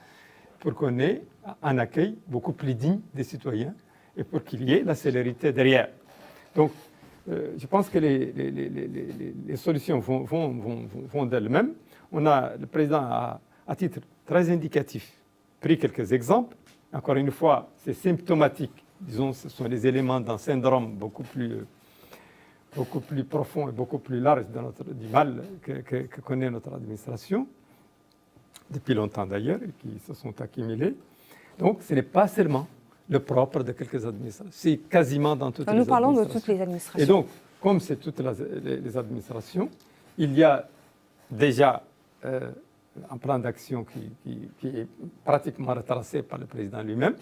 Speaker 3: pour qu'on ait un accueil beaucoup plus digne des citoyens et pour qu'il y ait la célérité derrière. Donc, je pense que les solutions vont d'elles-mêmes. Le président a, à titre très indicatif, pris quelques exemples. Encore une fois, c'est symptomatique. Disons, ce sont les éléments d'un syndrome beaucoup plus profond et beaucoup plus large du mal que connaît notre administration, depuis longtemps d'ailleurs, et qui se sont accumulés. Donc, ce n'est pas seulement le propre de quelques administrations, c'est quasiment dans toutes les administrations.
Speaker 1: Nous parlons de toutes les administrations.
Speaker 3: Et donc, comme c'est toutes les administrations, il y a déjà un plan d'action qui est pratiquement retracé par le président lui-même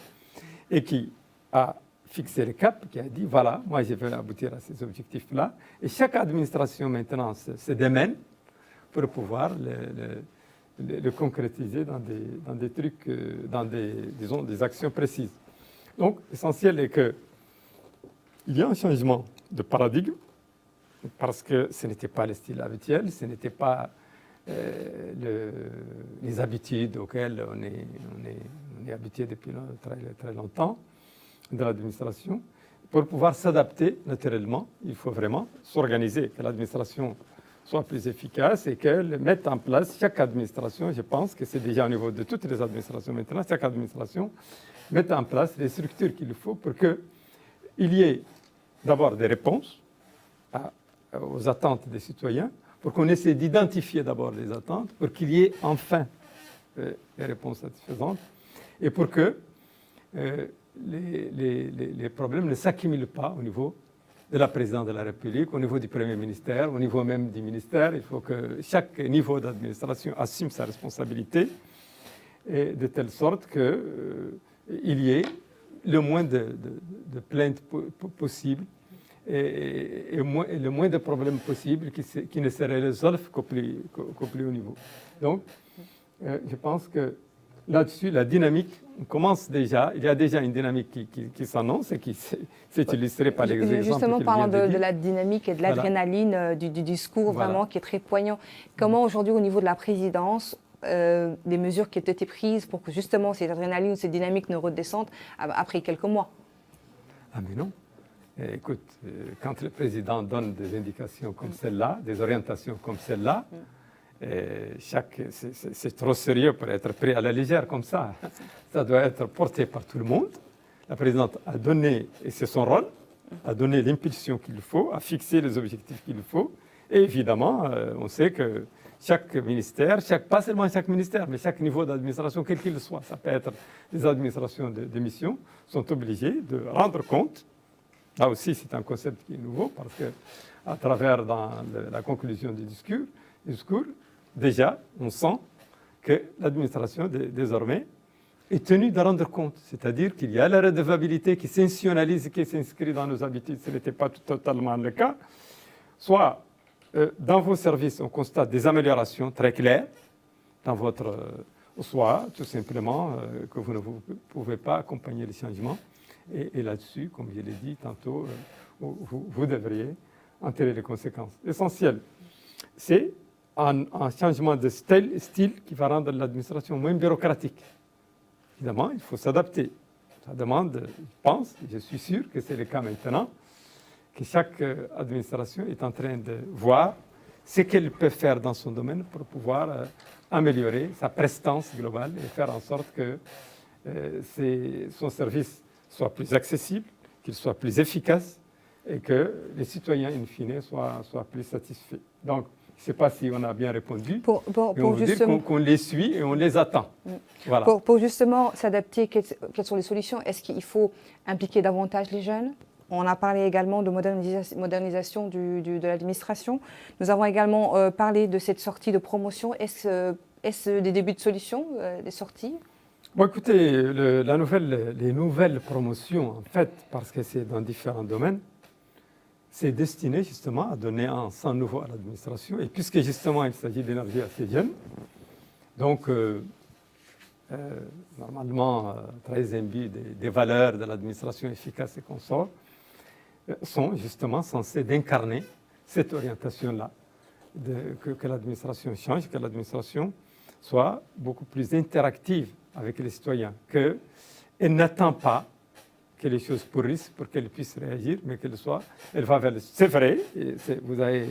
Speaker 3: et qui a fixé le cap, qui a dit, voilà, moi je veux aboutir à ces objectifs-là. Et chaque administration maintenant se démène pour pouvoir le concrétiser dans des trucs, disons, des actions précises. Donc, l'essentiel est qu'il y a un changement de paradigme, parce que ce n'était pas le style habituel, ce n'était pas les habitudes auxquelles on est habitué depuis très, très longtemps de l'administration. Pour pouvoir s'adapter naturellement, il faut vraiment s'organiser, que l'administration soit plus efficace et qu'elle mette en place, chaque administration, je pense que c'est déjà au niveau de toutes les administrations maintenant, chaque administration mette en place les structures qu'il faut pour qu'il y ait d'abord des réponses aux attentes des citoyens, pour qu'on essaie d'identifier d'abord les attentes, pour qu'il y ait enfin des réponses satisfaisantes et pour que les problèmes ne s'accumulent pas au niveau de la présidence de la République, au niveau du Premier ministère, au niveau même du ministère. Il faut que chaque niveau d'administration assume sa responsabilité et de telle sorte qu'il y ait le moins de plaintes possible et le moins de problèmes possibles qui ne seraient résolus qu'au plus haut niveau. Donc, je pense que là-dessus, la dynamique commence déjà. Il y a déjà une dynamique qui s'annonce et qui s'est illustrée par les exemples.
Speaker 1: Justement, parlant de la dynamique et de l'adrénaline du discours, vraiment, qui est très poignant. Comment aujourd'hui, au niveau de la présidence, des mesures qui ont été prises pour que justement cette adrénaline ou cette dynamique ne redescende après quelques mois?
Speaker 3: Ah mais non. Écoute, quand le président donne des indications comme celle-là, des orientations comme celle-là, c'est trop sérieux pour être pris à la légère comme ça. Ça doit être porté par tout le monde. La présidente a donné, et c'est son rôle, a donné l'impulsion qu'il faut, a fixé les objectifs qu'il faut. Et évidemment, on sait que chaque ministère, pas seulement chaque ministère, mais chaque niveau d'administration, quel qu'il soit, ça peut être des administrations de mission, sont obligés de rendre compte. Là aussi, c'est un concept qui est nouveau parce que, à travers la conclusion du discours, déjà, on sent que l'administration, désormais, est tenue de rendre compte. C'est-à-dire qu'il y a la redevabilité qui s'institutionnalise et qui s'inscrit dans nos habitudes. Ce n'était pas totalement le cas. Soit, dans vos services, on constate des améliorations très claires dans soit, tout simplement, que vous ne pouvez pas accompagner les changements. Et là-dessus, comme je l'ai dit tantôt, vous devriez en tirer les conséquences. L'essentiel, c'est un changement de style qui va rendre l'administration moins bureaucratique. Évidemment, il faut s'adapter. Ça demande, je pense, et je suis sûr que c'est le cas maintenant, que chaque administration est en train de voir ce qu'elle peut faire dans son domaine pour pouvoir améliorer sa prestance globale et faire en sorte que son service soit plus accessible, qu'il soit plus efficace et que les citoyens, in fine, soient plus satisfaits. Donc, je ne sais pas si on a bien répondu. On veut dire qu'on les suit et on les attend. Voilà.
Speaker 1: Pour justement s'adapter, quelles sont les solutions? Est-ce qu'il faut impliquer davantage les jeunes? On a parlé également de modernisation de l'administration. Nous avons également parlé de cette sortie de promotion. Est-ce des débuts de solutions, des sorties?
Speaker 3: Bon, écoutez, les nouvelles promotions, en fait, parce que c'est dans différents domaines, c'est destiné justement à donner un sang nouveau à l'administration. Et puisque justement il s'agit d'énergie assez jeune, donc normalement très imbus des valeurs de l'administration efficace et consort, sont justement censés d'incarner cette orientation-là, que l'administration change, que l'administration soit beaucoup plus interactive avec les citoyens, qu'elle n'attend pas que les choses pourrissent pour qu'elle puisse réagir, mais elle va vers c'est vrai, vous avez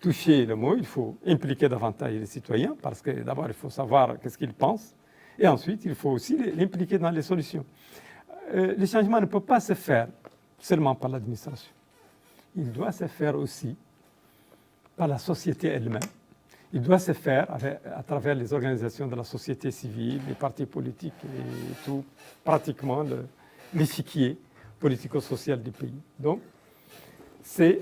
Speaker 3: touché le mot, il faut impliquer davantage les citoyens, parce que d'abord, il faut savoir qu'est-ce qu'ils pensent, et ensuite, il faut aussi l'impliquer dans les solutions. Le changement ne peut pas se faire seulement par l'administration. Il doit se faire aussi par la société elle-même. Il doit se faire à travers les organisations de la société civile, les partis politiques et tout, pratiquement l'échiquier politico-social du pays. Donc, c'est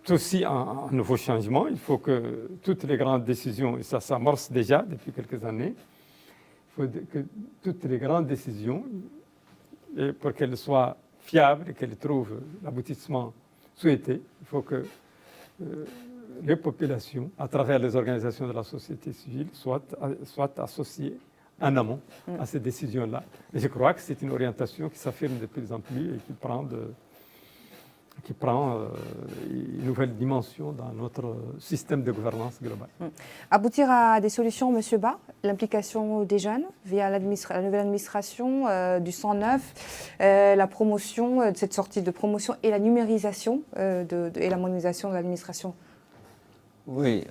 Speaker 3: aussi un nouveau changement. Il faut que toutes les grandes décisions, et ça s'amorce déjà depuis quelques années, il faut que toutes les grandes décisions, et pour qu'elles soient fiables et qu'elles trouvent l'aboutissement souhaité, il faut que les populations, à travers les organisations de la société civile, soient associées en amont à ces décisions-là. Et je crois que c'est une orientation qui s'affirme de plus en plus et qui prend une nouvelle dimension dans notre système de gouvernance globale.
Speaker 1: Aboutir à des solutions, M. Ba, l'implication des jeunes via la nouvelle administration du 109, la promotion, de cette sortie de promotion et la numérisation et la modernisation de l'administration.
Speaker 4: Oui,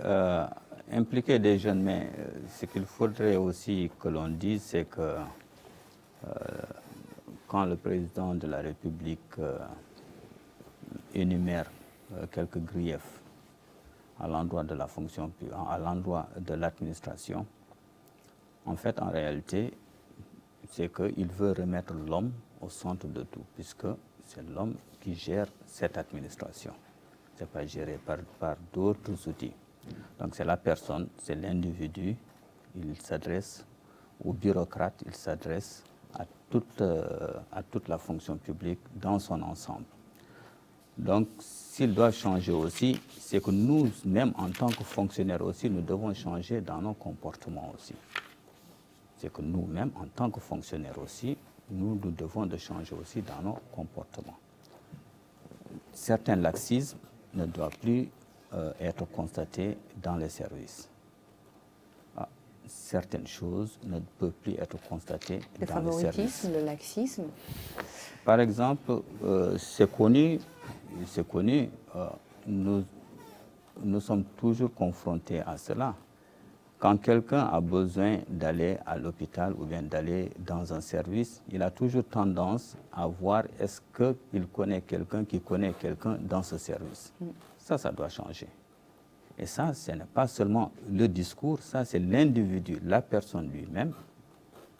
Speaker 4: impliquer des jeunes, mais ce qu'il faudrait aussi que l'on dise, c'est que quand le président de la République énumère quelques griefs à l'endroit de la fonction publique, à l'endroit de l'administration, En fait, en réalité, c'est qu'il veut remettre l'homme au centre de tout, puisque c'est l'homme qui gère cette administration. Ce n'est pas géré par d'autres outils. Donc c'est la personne, c'est l'individu, il s'adresse aux bureaucrates, il s'adresse à toute la fonction publique dans son ensemble. Donc s'il doit changer aussi, c'est que nous, même en tant que fonctionnaires aussi, nous devons changer dans nos comportements aussi. C'est que nous-mêmes, en tant que fonctionnaires aussi, nous devons de changer aussi dans nos comportements. Certains laxismes ne doivent plus être constatés dans les services. Certaines choses ne peuvent plus être constatées dans les services. Le
Speaker 1: favoritisme, le laxisme.
Speaker 4: Par exemple, c'est connu, nous sommes toujours confrontés à cela. Quand quelqu'un a besoin d'aller à l'hôpital ou bien d'aller dans un service, il a toujours tendance à voir est-ce qu'il connaît quelqu'un qui connaît quelqu'un dans ce service. Ça doit changer. Et ça, ce n'est pas seulement le discours, ça c'est l'individu, la personne lui-même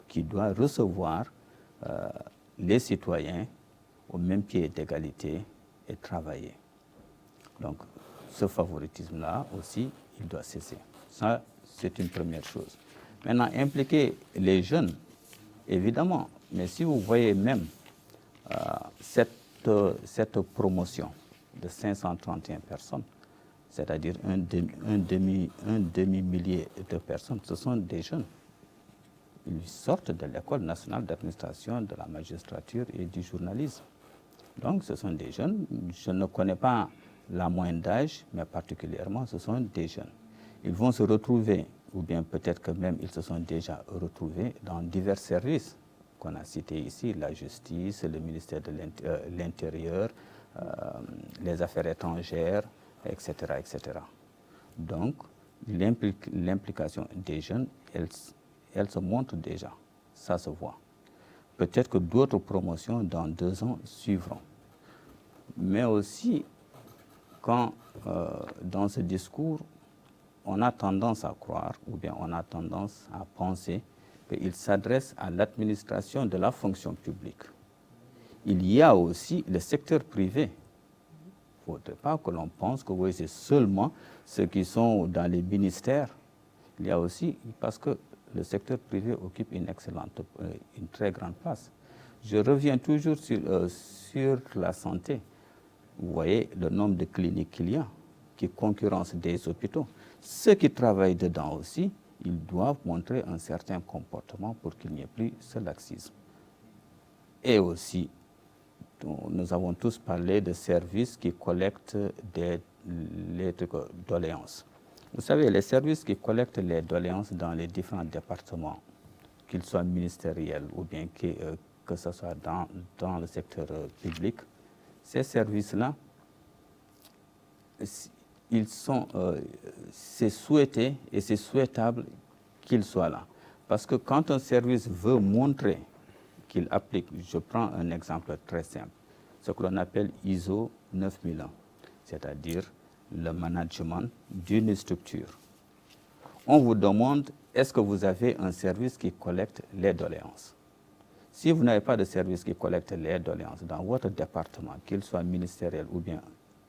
Speaker 4: qui doit recevoir les citoyens au même pied d'égalité et travailler. Donc, ce favoritisme-là aussi, il doit cesser. Ça, c'est une première chose. Maintenant, impliquer les jeunes, évidemment, mais si vous voyez même cette promotion de 531 personnes, c'est-à-dire un demi-millier de personnes, ce sont des jeunes. Ils sortent de l'École nationale d'administration, de la magistrature et du journalisme. Donc, ce sont des jeunes. Je ne connais pas la moyenne d'âge, mais particulièrement, ce sont des jeunes. Ils vont se retrouver, ou bien peut-être que même ils se sont déjà retrouvés dans divers services qu'on a cités ici, la justice, le ministère de l'Intérieur, les affaires étrangères, etc., etc. Donc, l'implication des jeunes, elle se montre déjà, ça se voit. Peut-être que d'autres promotions dans 2 ans suivront. Mais aussi, quand dans ce discours, on a tendance à croire, ou bien on a tendance à penser qu'il s'adresse à l'administration de la fonction publique. Il y a aussi le secteur privé. Il ne faudrait pas que l'on pense que oui, c'est seulement ceux qui sont dans les ministères. Il y a aussi, parce que le secteur privé occupe une très grande place. Je reviens toujours sur la santé. Vous voyez le nombre de cliniques qu'il y a qui concurrencent des hôpitaux. Ceux qui travaillent dedans aussi, ils doivent montrer un certain comportement pour qu'il n'y ait plus ce laxisme. Et aussi, nous avons tous parlé de services qui collectent les doléances. Vous savez, les services qui collectent les doléances dans les différents départements, qu'ils soient ministériels ou bien que ce soit dans le secteur public, ces services-là, c'est souhaité et c'est souhaitable qu'ils soient là. Parce que quand un service veut montrer qu'il applique, je prends un exemple très simple, ce que l'on appelle ISO 9001, c'est-à-dire le management d'une structure. On vous demande, est-ce que vous avez un service qui collecte les doléances? Si vous n'avez pas de service qui collecte les doléances dans votre département, qu'il soit ministériel ou bien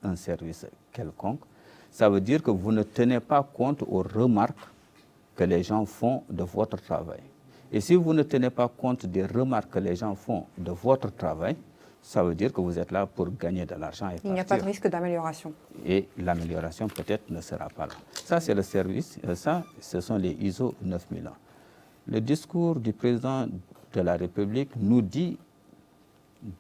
Speaker 4: un service quelconque, ça veut dire que vous ne tenez pas compte aux remarques que les gens font de votre travail. Et si vous ne tenez pas compte des remarques que les gens font de votre travail, ça veut dire que vous êtes là pour gagner de l'argent et partir.
Speaker 1: Il n'y a pas de risque d'amélioration.
Speaker 4: Et l'amélioration peut-être ne sera pas là. Ça, c'est le service. Ça, ce sont les ISO 9001. Le discours du président de la République nous dit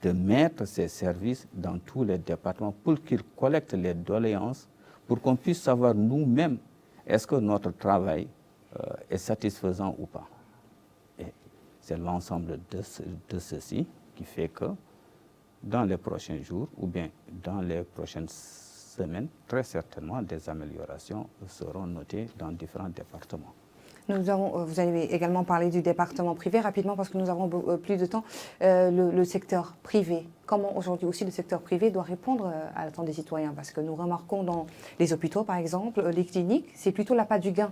Speaker 4: de mettre ces services dans tous les départements pour qu'ils collectent les doléances, pour qu'on puisse savoir nous-mêmes est-ce que notre travail est satisfaisant ou pas. Et c'est l'ensemble de ceci qui fait que dans les prochains jours ou bien dans les prochaines semaines, très certainement des améliorations seront notées dans différents départements.
Speaker 1: Vous avez également parlé du département privé rapidement parce que nous avons plus de temps. Le secteur privé, comment aujourd'hui aussi le secteur privé doit répondre à l'attente des citoyens? Parce que nous remarquons dans les hôpitaux par exemple, les cliniques, c'est plutôt l'appât du gain.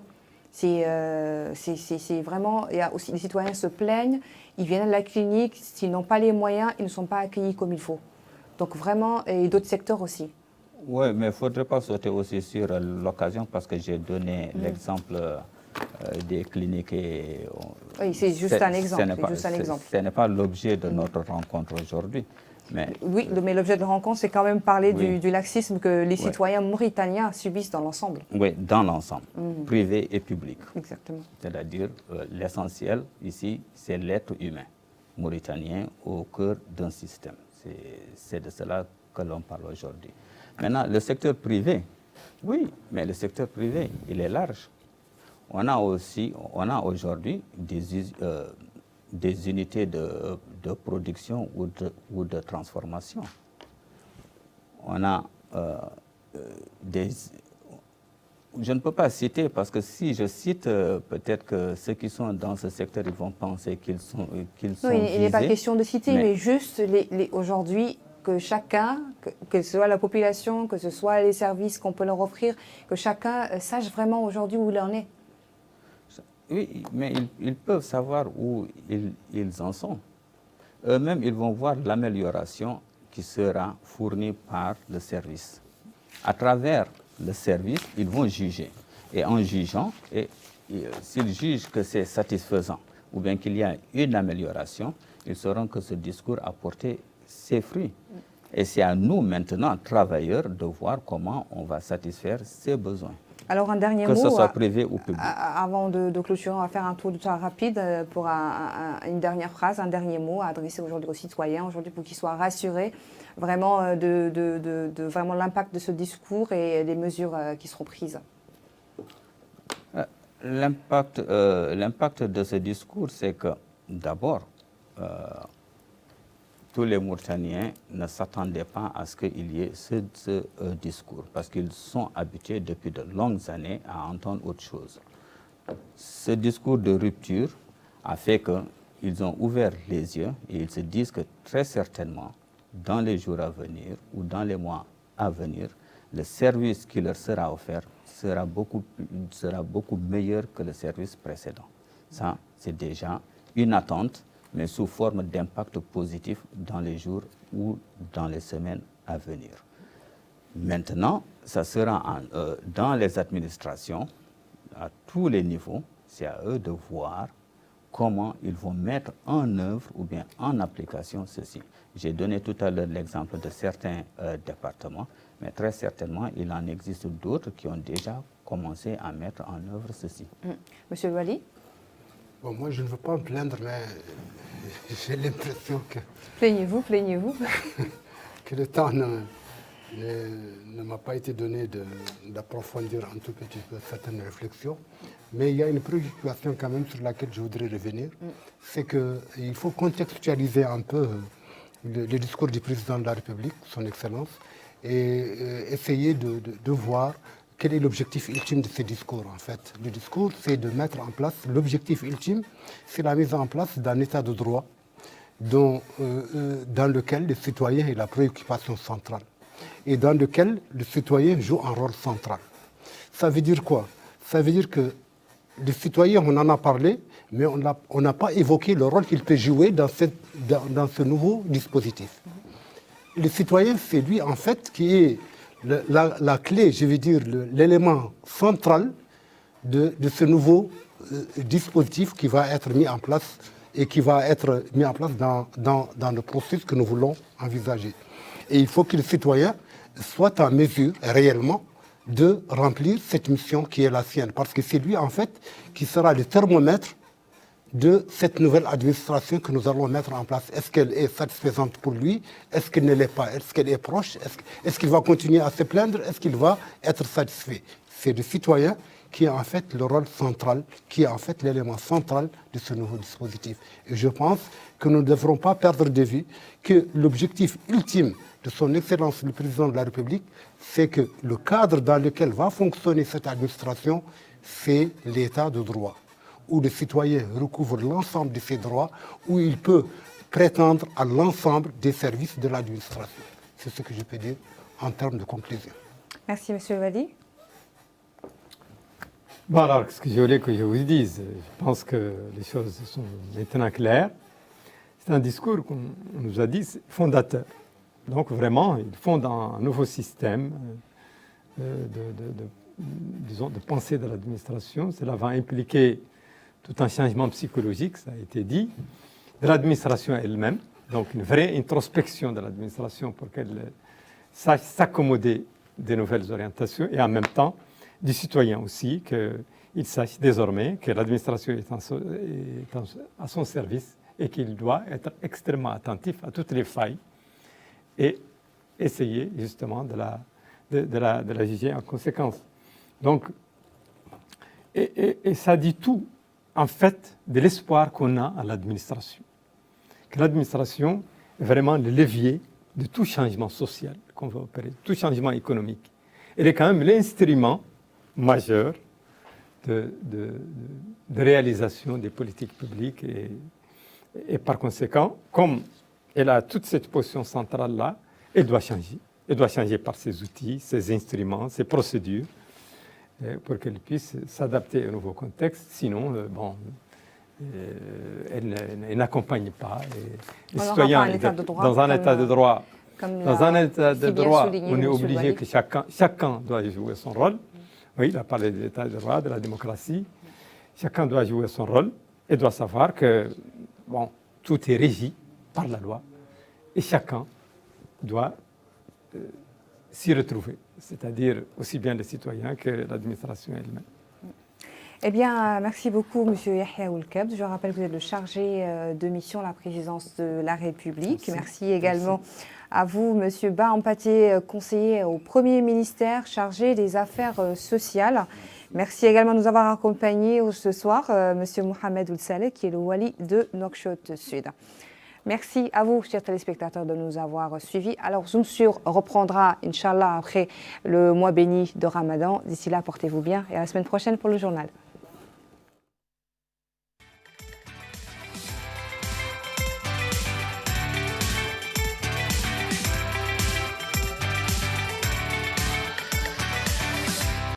Speaker 1: C'est vraiment, il y a aussi, les citoyens se plaignent, ils viennent à la clinique, s'ils n'ont pas les moyens, ils ne sont pas accueillis comme il faut. Donc vraiment, et d'autres secteurs aussi.
Speaker 4: Oui, mais il ne faudrait pas sauter aussi sur l'occasion parce que j'ai donné l'exemple des cliniques.
Speaker 1: Oui, c'est juste un exemple.
Speaker 4: Ce n'est pas l'objet de notre rencontre aujourd'hui. Mais,
Speaker 1: oui, mais l'objet de la rencontre, c'est quand même parler du laxisme que les citoyens mauritaniens subissent dans l'ensemble.
Speaker 4: Oui, dans l'ensemble, privé et public.
Speaker 1: Exactement.
Speaker 4: C'est-à-dire, l'essentiel ici, c'est l'être humain mauritanien au cœur d'un système. C'est de cela que l'on parle aujourd'hui. Maintenant, le secteur privé, oui, mais le secteur privé, il est large. On a aujourd'hui des unités de production ou de transformation. On a je ne peux pas citer, parce que si je cite, peut-être que ceux qui sont dans ce secteur, ils vont penser qu'ils sont visés.
Speaker 1: Il n'est pas question de citer, mais juste aujourd'hui, que chacun, que ce soit la population, que ce soit les services qu'on peut leur offrir, que chacun sache vraiment aujourd'hui où il en est.
Speaker 4: Oui, mais ils peuvent savoir où ils en sont. Eux-mêmes, ils vont voir l'amélioration qui sera fournie par le service. À travers le service, ils vont juger. Et en jugeant, s'ils jugent que c'est satisfaisant ou bien qu'il y a une amélioration, ils sauront que ce discours a porté ses fruits. Et c'est à nous maintenant, travailleurs, de voir comment on va satisfaire ces besoins.
Speaker 1: Alors un dernier
Speaker 4: mot, que ce soit privé ou public.
Speaker 1: Avant de clôturer, on va faire un tour de temps rapide pour une dernière phrase, un dernier mot à adresser aujourd'hui aux citoyens, aujourd'hui pour qu'ils soient rassurés vraiment de vraiment l'impact de ce discours et des mesures qui seront prises.
Speaker 4: L'impact de ce discours, c'est que d'abord, tous les Mauritaniens ne s'attendaient pas à ce qu'il y ait ce discours, parce qu'ils sont habitués depuis de longues années à entendre autre chose. Ce discours de rupture a fait qu'ils ont ouvert les yeux et ils se disent que très certainement, dans les jours à venir ou dans les mois à venir, le service qui leur sera offert sera beaucoup meilleur que le service précédent. Ça, c'est déjà une attente, mais sous forme d'impact positif dans les jours ou dans les semaines à venir. Maintenant, ça sera dans les administrations, à tous les niveaux, c'est à eux de voir comment ils vont mettre en œuvre ou bien en application ceci. J'ai donné tout à l'heure l'exemple de certains départements, mais très certainement, il en existe d'autres qui ont déjà commencé à mettre en œuvre ceci.
Speaker 1: Monsieur Louali?
Speaker 5: Bon, moi, je ne veux pas me plaindre, mais j'ai l'impression que...
Speaker 1: Plaignez-vous.
Speaker 5: que le temps ne m'a pas été donné d'approfondir un tout petit peu certaines réflexions. Mais il y a une préoccupation quand même sur laquelle je voudrais revenir. C'est qu'il faut contextualiser un peu le discours du président de la République, son Excellence, et essayer de voir quel est l'objectif ultime de ce discours, en fait. Le discours, c'est de mettre en place, l'objectif ultime, c'est la mise en place d'un état de droit dans lequel le citoyen est la préoccupation centrale et dans lequel le citoyen joue un rôle central. Ça veut dire quoi? Ça veut dire que le citoyen, on en a parlé, mais on n'a pas évoqué le rôle qu'il peut jouer dans ce nouveau dispositif. Le citoyen, c'est lui, en fait, qui est la clé, je veux dire, l'élément central de ce nouveau dispositif qui va être mis en place et qui va être mis en place dans le processus que nous voulons envisager. Et il faut que le citoyen soit en mesure réellement de remplir cette mission qui est la sienne, parce que c'est lui, en fait, qui sera le thermomètre de cette nouvelle administration que nous allons mettre en place. Est-ce qu'elle est satisfaisante pour lui? Est-ce qu'elle ne l'est pas? Est-ce qu'elle est proche? Est-ce qu'il va continuer à se plaindre? Est-ce qu'il va être satisfait? C'est le citoyen qui est en fait le rôle central, qui est en fait l'élément central de ce nouveau dispositif. Et je pense que nous ne devrons pas perdre de vue que l'objectif ultime de son Excellence le Président de la République, c'est que le cadre dans lequel va fonctionner cette administration, c'est l'état de droit, où le citoyen recouvre l'ensemble de ses droits, où il peut prétendre à l'ensemble des services de l'administration. C'est ce que je peux dire en termes de conclusion.
Speaker 1: Merci, Monsieur Wali.
Speaker 3: Bon, alors, ce que je voulais que je vous dise, je pense que les choses sont maintenant claires. C'est un discours qu'on nous a dit fondateur. Donc, vraiment, il fonde un nouveau système de pensée de l'administration. Cela va impliquer tout un changement psychologique, ça a été dit, de l'administration elle-même. Donc, une vraie introspection de l'administration pour qu'elle sache s'accommoder des nouvelles orientations et en même temps, du citoyen aussi, qu'il sache désormais que l'administration est à son service et qu'il doit être extrêmement attentif à toutes les failles et essayer justement de la juger en conséquence. Donc, et ça dit tout, en fait, de l'espoir qu'on a à l'administration. Que l'administration est vraiment le levier de tout changement social qu'on va opérer, tout changement économique. Elle est quand même l'instrument majeur de réalisation des politiques publiques et par conséquent, comme elle a toute cette position centrale-là, elle doit changer. Elle doit changer par ses outils, ses instruments, ses procédures, pour qu'elle puisse s'adapter au nouveau contexte. Sinon, elle n'accompagne pas. Les citoyens, dans un état de droit, on est obligé que chacun doit jouer son rôle. Oui, il a parlé de l'état de droit, de la démocratie. Chacun doit jouer son rôle et doit savoir que tout est régi par la loi et chacun doit s'y retrouver, c'est-à-dire aussi bien les citoyens que l'administration elle-même.
Speaker 1: Eh bien, merci beaucoup, M. Yahya Oulkebs. Je rappelle que vous êtes le chargé de mission à la présidence de la République. Merci également à vous, M. Ba Ampatié, conseiller au Premier ministère chargé des affaires sociales. Merci également de nous avoir accompagnés ce soir, M. Mohamed Ould-Saleh, qui est le wali de Nouakchott Sud. Merci à vous, chers téléspectateurs, de nous avoir suivis. Alors, Zoom Sur reprendra, Inch'Allah, après le mois béni de Ramadan. D'ici là, portez-vous bien et à la semaine prochaine pour le journal.